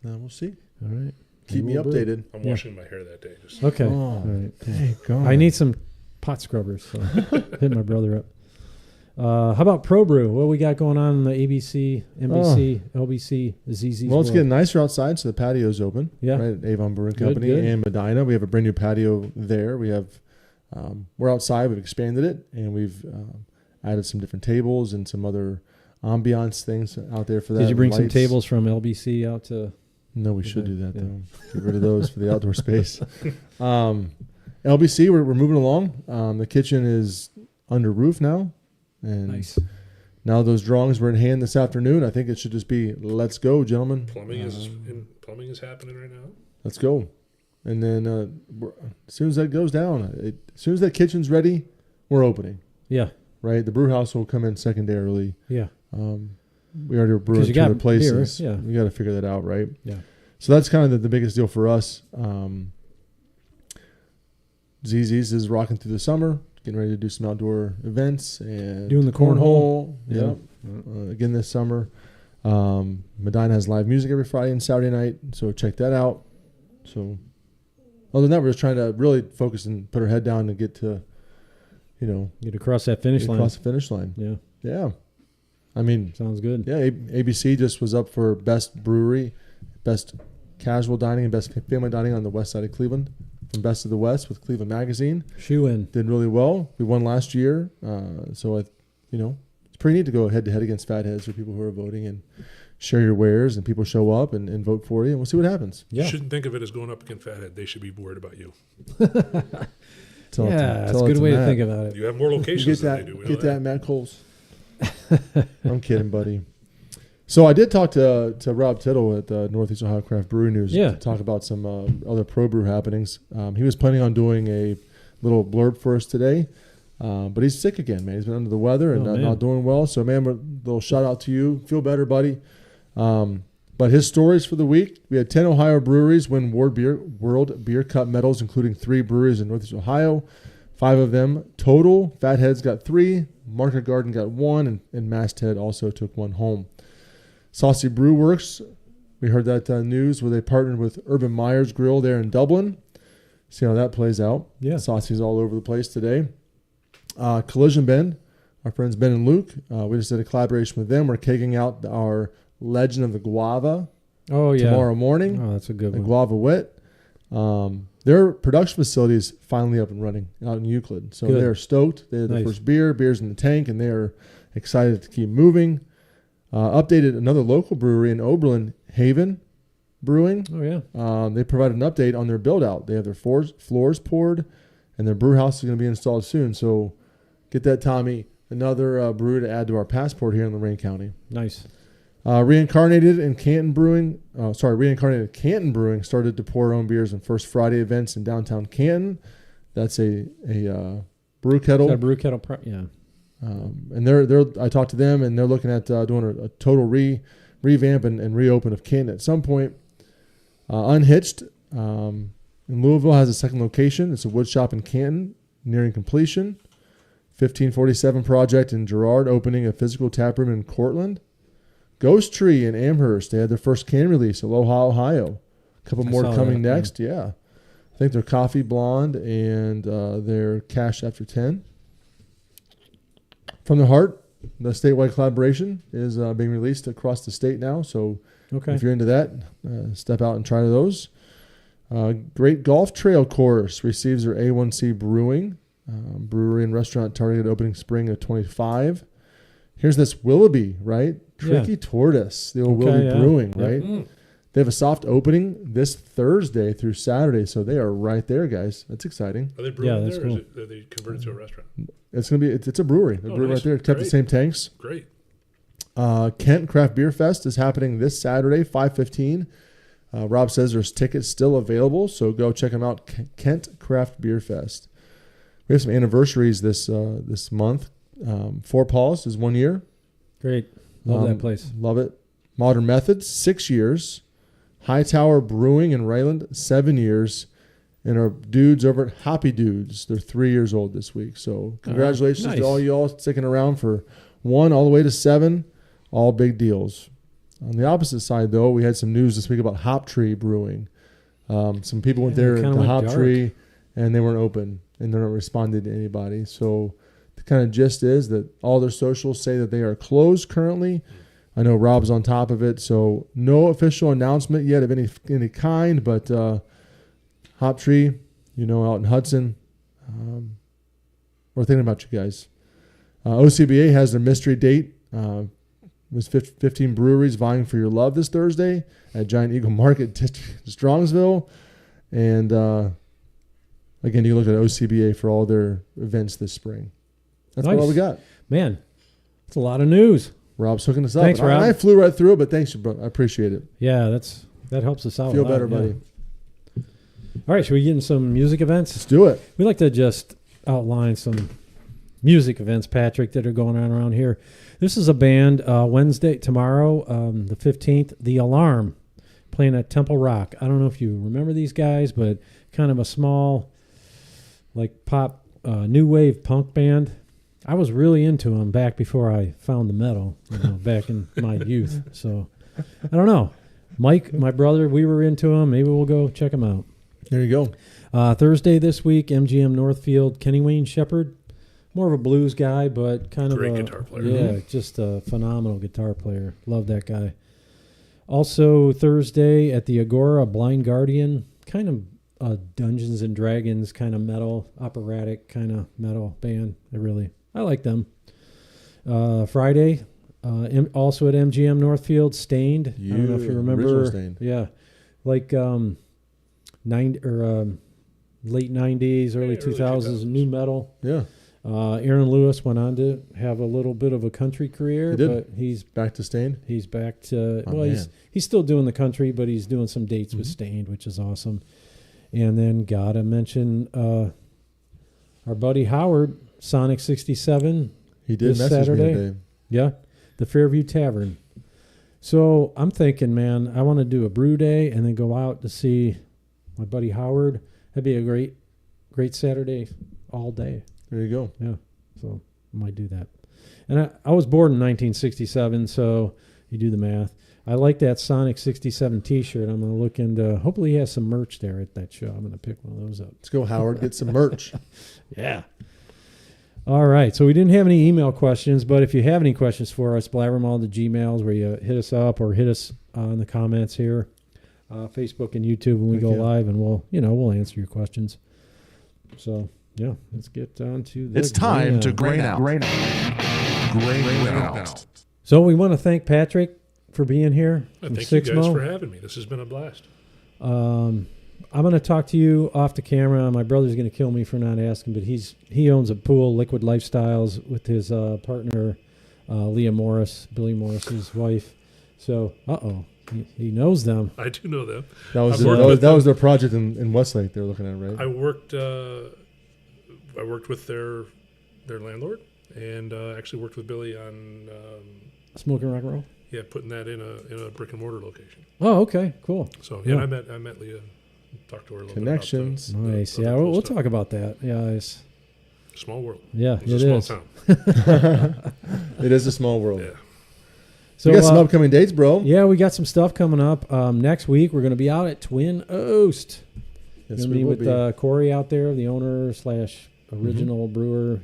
We'll see. All right. Keep me Maybe we'll brew. updated. I'm Yeah. washing my hair that day. Just Okay. Oh, All right. thank God. I need some pot scrubbers. So hit my brother up. How about Pro Brew? What we got going on in the ABC, NBC, LBC, ZZ's Well, it's world? getting nicer outside, so the patio's open. Yeah. Right at Avon Brewing Good, Company good. and Medina. We have a brand new patio there. We have, we're outside. We've expanded it, and we've added some different tables and some other ambiance things out there for that. Did you bring some Lights. tables from LBC out to? No, we should do that Yeah. though. Get rid of those for the outdoor space. LBC, we're moving along. The kitchen is under roof now, and Nice. now those drawings were in hand this afternoon. I think it should just be let's go, gentlemen. plumbing is happening right now. Let's go. And then as soon as that goes down, as soon as that kitchen's ready, we're opening. Yeah. Right, the brew house will come in secondarily. Yeah. We already were brewing you two got other places. beer, yeah. We got to figure that out, right? Yeah. So that's kind of the biggest deal for us. ZZ's is rocking through the summer, getting ready to do some outdoor events and Doing the cornhole. Yeah. Again this summer. Medina has live music every Friday and Saturday night, so check that out. So other than that, we're just trying to really focus and put our head down and get to, Get across that finish line. across the finish line. Yeah. Yeah. I mean, Sounds good. yeah, ABC just was up for best brewery, best casual dining, and best family dining on the west side of Cleveland from Best of the West with Cleveland Magazine. Shoe in. Did really well. We won last year, so it's pretty neat to go head to head against Fatheads for people who are voting and share your wares, and people show up and vote for you, and we'll see what happens. Yeah. You shouldn't think of it as going up against Fathead. They should be worried about you. Tell it to- That's a tell it good way to Matt. think about it. You have more You locations get than that? they do. We know Get that, Matt Coles. I'm kidding, buddy. So I did talk to Rob Tittle at Northeast Ohio Craft Brewery News Yeah. to talk about some other pro brew happenings. He was planning on doing a little blurb for us today, but he's sick again, man. He's been under the weather and man. not doing well. So, man, a little shout out to you. Feel better, buddy. But his stories for the week: we had 10 Ohio breweries win World Beer Cup medals, including 3 breweries in Northeast Ohio. 5 of them total. Fatheads got 3, Market Garden got 1, and Masthead also took 1 home. Saucy Brew Works, we heard that news where they partnered with Urban Myers Grill there in Dublin. See how that plays out. Yeah. Saucy's all over the place today. Collision Bend, our friends Ben and Luke, we just did a collaboration with them. We're caking out our Legend of the Guava Oh, yeah. tomorrow morning. Oh, that's a good The one. Guava Wit. Their production facility is finally up and running out in Euclid. So Good. they're stoked. They had the Nice. first beer's in the tank, and they're excited to keep moving. Updated another local brewery in Oberlin, Haven Brewing. Oh yeah. They provided an update on their build out. They have their floors poured, and their brew house is going to be installed soon. So get that, Tommy. Another brewery to add to our passport here in Lorain County. Nice. Reincarnated Canton Brewing started to pour their own beers in First Friday events in downtown Canton. That's a brew kettle. Is that a brew kettle? Yeah. And I talked to them, and they're looking at doing a total revamp and reopen of Canton at some point. Unhitched in Louisville has a second location. It's a wood shop in Canton, nearing completion. 1547 Project in Girard opening a physical tap room in Cortland. Ghost Tree in Amherst, they had their first can release. Aloha, Ohio. A couple more coming next. Yeah. I think they're Coffee Blonde and they're Cash After 10. From the Heart, the statewide collaboration is being released across the state now. So if you're into that, step out and try those. Great Golf Trail Course receives their A1C Brewing. Brewery and restaurant targeted opening spring of 25. Here's this Willoughby, right? Tricky Tortoise, the old Willoughby Brewing, right? Mm. They have a soft opening this Thursday through Saturday, so they are right there, guys. That's exciting. Are they brewing that's there, cool. or are they converted to a restaurant? It's gonna be it's a brewery. They're brewing nice. right there. Kept the Great. same tanks. Great. Kent Craft Beer Fest is happening this Saturday, 5:15. Rob says there's tickets still available, so go check them out. Kent Craft Beer Fest. We have some anniversaries this month. Four Paws is 1 year. Great. Love that place. Love it. Modern Methods, 6 years. Hightower Brewing in Rayland, 7 years. And our dudes over at Happy Dudes, they're 3 years old this week. So congratulations nice. to all y'all sticking around for 1 all the way to 7. All big deals. On the opposite side, though, we had some news this week about Hop Tree Brewing. Some people went there kinda to went Hop dark. Tree, and they weren't open, and they're not responding to anybody. So the kind of gist is that all their socials say that they are closed currently. I know Rob's on top of it, so no official announcement yet of any kind, but Hop Tree, out in Hudson, we're thinking about you guys. OCBA has their mystery date. Was 15 breweries vying for your love this Thursday at Giant Eagle Market District, Strongsville. And again, you can look at OCBA for all their events this spring. That's Nice. all we got. Man, it's a lot of news. Rob's hooking us up. Thanks, Rob. I flew right through it, but thanks, bro. I appreciate it. Yeah, that helps us out. Feel a lot, better, yeah. buddy. All right, should we get in some music events? Let's do it. We like to just outline some music events, Patrick, that are going on around here. This is a band tomorrow, the 15th, The Alarm, playing at Temple Rock. I don't know if you remember these guys, but kind of a small, like pop, new wave punk band. I was really into them back before I found the metal, back in my youth. So I don't know. Mike, my brother, we were into them. Maybe we'll go check them out. There you go. Thursday this week, MGM Northfield, Kenny Wayne Shepherd. More of a blues guy, but kind Great of guitar player. Yeah, just a phenomenal guitar player. Love that guy. Also Thursday at the Agora, Blind Guardian, kind of a Dungeons and Dragons kind of metal, operatic kind of metal band. I like them. Friday, also at MGM Northfield, Stained. I don't know if you remember. Original Stained. Yeah, like late 90s, early 2000s, new metal. Yeah. Aaron Lewis went on to have a little bit of a country career, He did. but he's Back to Stained. back to Man. he's still doing the country, but he's doing some dates with Stained, which is awesome. And then gotta mention our buddy Howard, Sonic 67. He did This message Saturday? me today. Yeah, the Fairview Tavern. So I'm thinking, man, I want to do a brew day and then go out to see my buddy Howard. That'd be a great Saturday all day. There you go. Yeah, so I might do that. And I was born in 1967, so you do the math. I like that Sonic 67 T-shirt. I'm going to look into, hopefully he has some merch there at that show. I'm going to pick one of those up. Let's go, Howard. Get some merch. Yeah. All right, so we didn't have any email questions, but if you have any questions for us, BlabberMalt, the Gmails where you hit us up or hit us in the comments here. Facebook and YouTube when we go live, and we'll answer your questions. So yeah, let's get on to the It's time to grain grain out. Grain out. So we want to thank Patrick for being here. From Thank you guys Sixmo. for having me. This has been a blast. I'm going to talk to you off the camera. My brother's going to kill me for not asking, but he owns a pool, Liquid Lifestyles, with his partner, Leah Morris, Billy Morris's wife. So, he knows them. I do know them. That was their project in Westlake they were looking at, right? I worked with their landlord, and actually worked with Billy on Smoking Rock and Roll? yeah, putting that in a brick and mortar location. Oh, okay, cool. So Yeah. I met Leah, talked to her a little Connections. bit about Nice. the Yeah, cool we'll stuff. talk about that. Yeah, Small world. yeah, It's it a is. small town. It is a small world. Yeah. So, We got some upcoming dates, bro. yeah, we got some stuff coming up. Next week, we're going to be out at Twin Oast. Yes, Going to we be will with be. Corey out there, the owner / original brewer.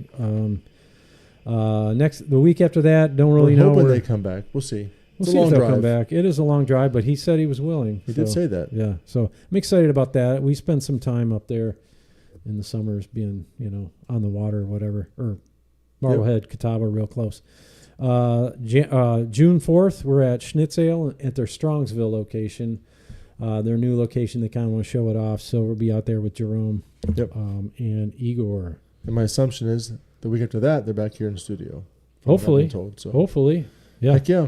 The week after that, don't really We're know. hoping they come back. We'll see. We'll It's a see if long they'll drive. come back. It is a long drive, but he said he was willing. He did say that. Yeah, so I'm excited about that. We spend some time up there in the summers, being on the water or whatever, or Marblehead, Catawba, real close. June 4th, we're at Schnitzel at their Strongsville location. Their new location, they kind of want to show it off, so we'll be out there with Jerome and Igor. And my assumption is the week after that, they're back here in the studio. from what I've Hopefully. been told, so. Hopefully. Yeah. Heck yeah.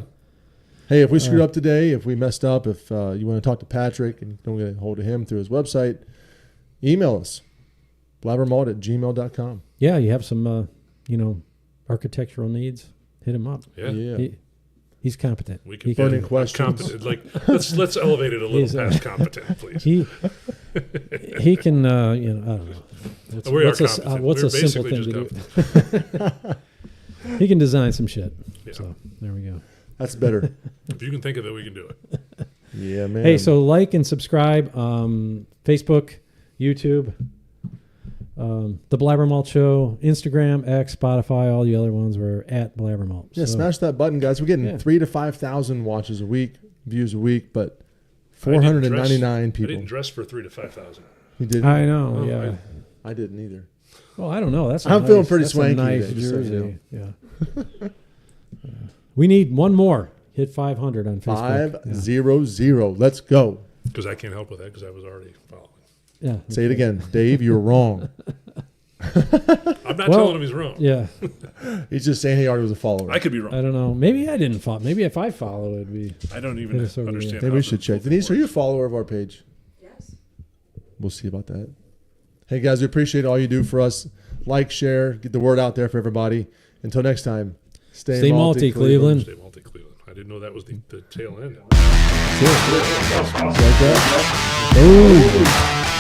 Hey, if we screwed up today, if we messed up, if you want to talk to Patrick and don't get a hold of him through his website, email us. BlabberMalt@gmail.com. Yeah, you have some, architectural needs, hit him up. Yeah. He's competent. We can Burning I'm questions. competent. Like let's elevate it a little He's, past competent, please. He can, I don't know. We are What's a competent. what's We're a simple basically thing just to do? He can design some shit. Yeah. So there we go. That's better. If you can think of it, we can do it. Yeah, man. Hey, so like and subscribe. Facebook, YouTube, the BlabberMalt Show, Instagram, X, Spotify, all the other ones were at BlabberMalt. Yeah, So, smash that button, guys. We're getting 3,000 to 5,000 watches a week, views a week, but 499 I people. didn't dress for 3,000 to 5,000. You didn't? I know. Oh, Yeah. I didn't either. Well, I don't know. I'm feeling pretty that's a swanky nice today, just so you jersey. Yeah. We need one more. Hit 500 on Facebook. 500. Let's go. Because I can't help with that because I was already following. Yeah. Say it again. Dave, you're wrong. I'm not telling him he's wrong. Yeah. He's just saying he already was a follower. I could be wrong. I don't know. Maybe I didn't follow. Maybe if I follow, it'd be. I don't even Hit us over understand. Maybe how we to should check. vote Denise, for are it. you a follower of our page? Yes. We'll see about that. Hey, guys, we appreciate all you do for us. Like, share, get the word out there for everybody. Until next time, stay malty, Cleveland. Stay multi Cleveland. I didn't know that was the tail end. Like that. Boom.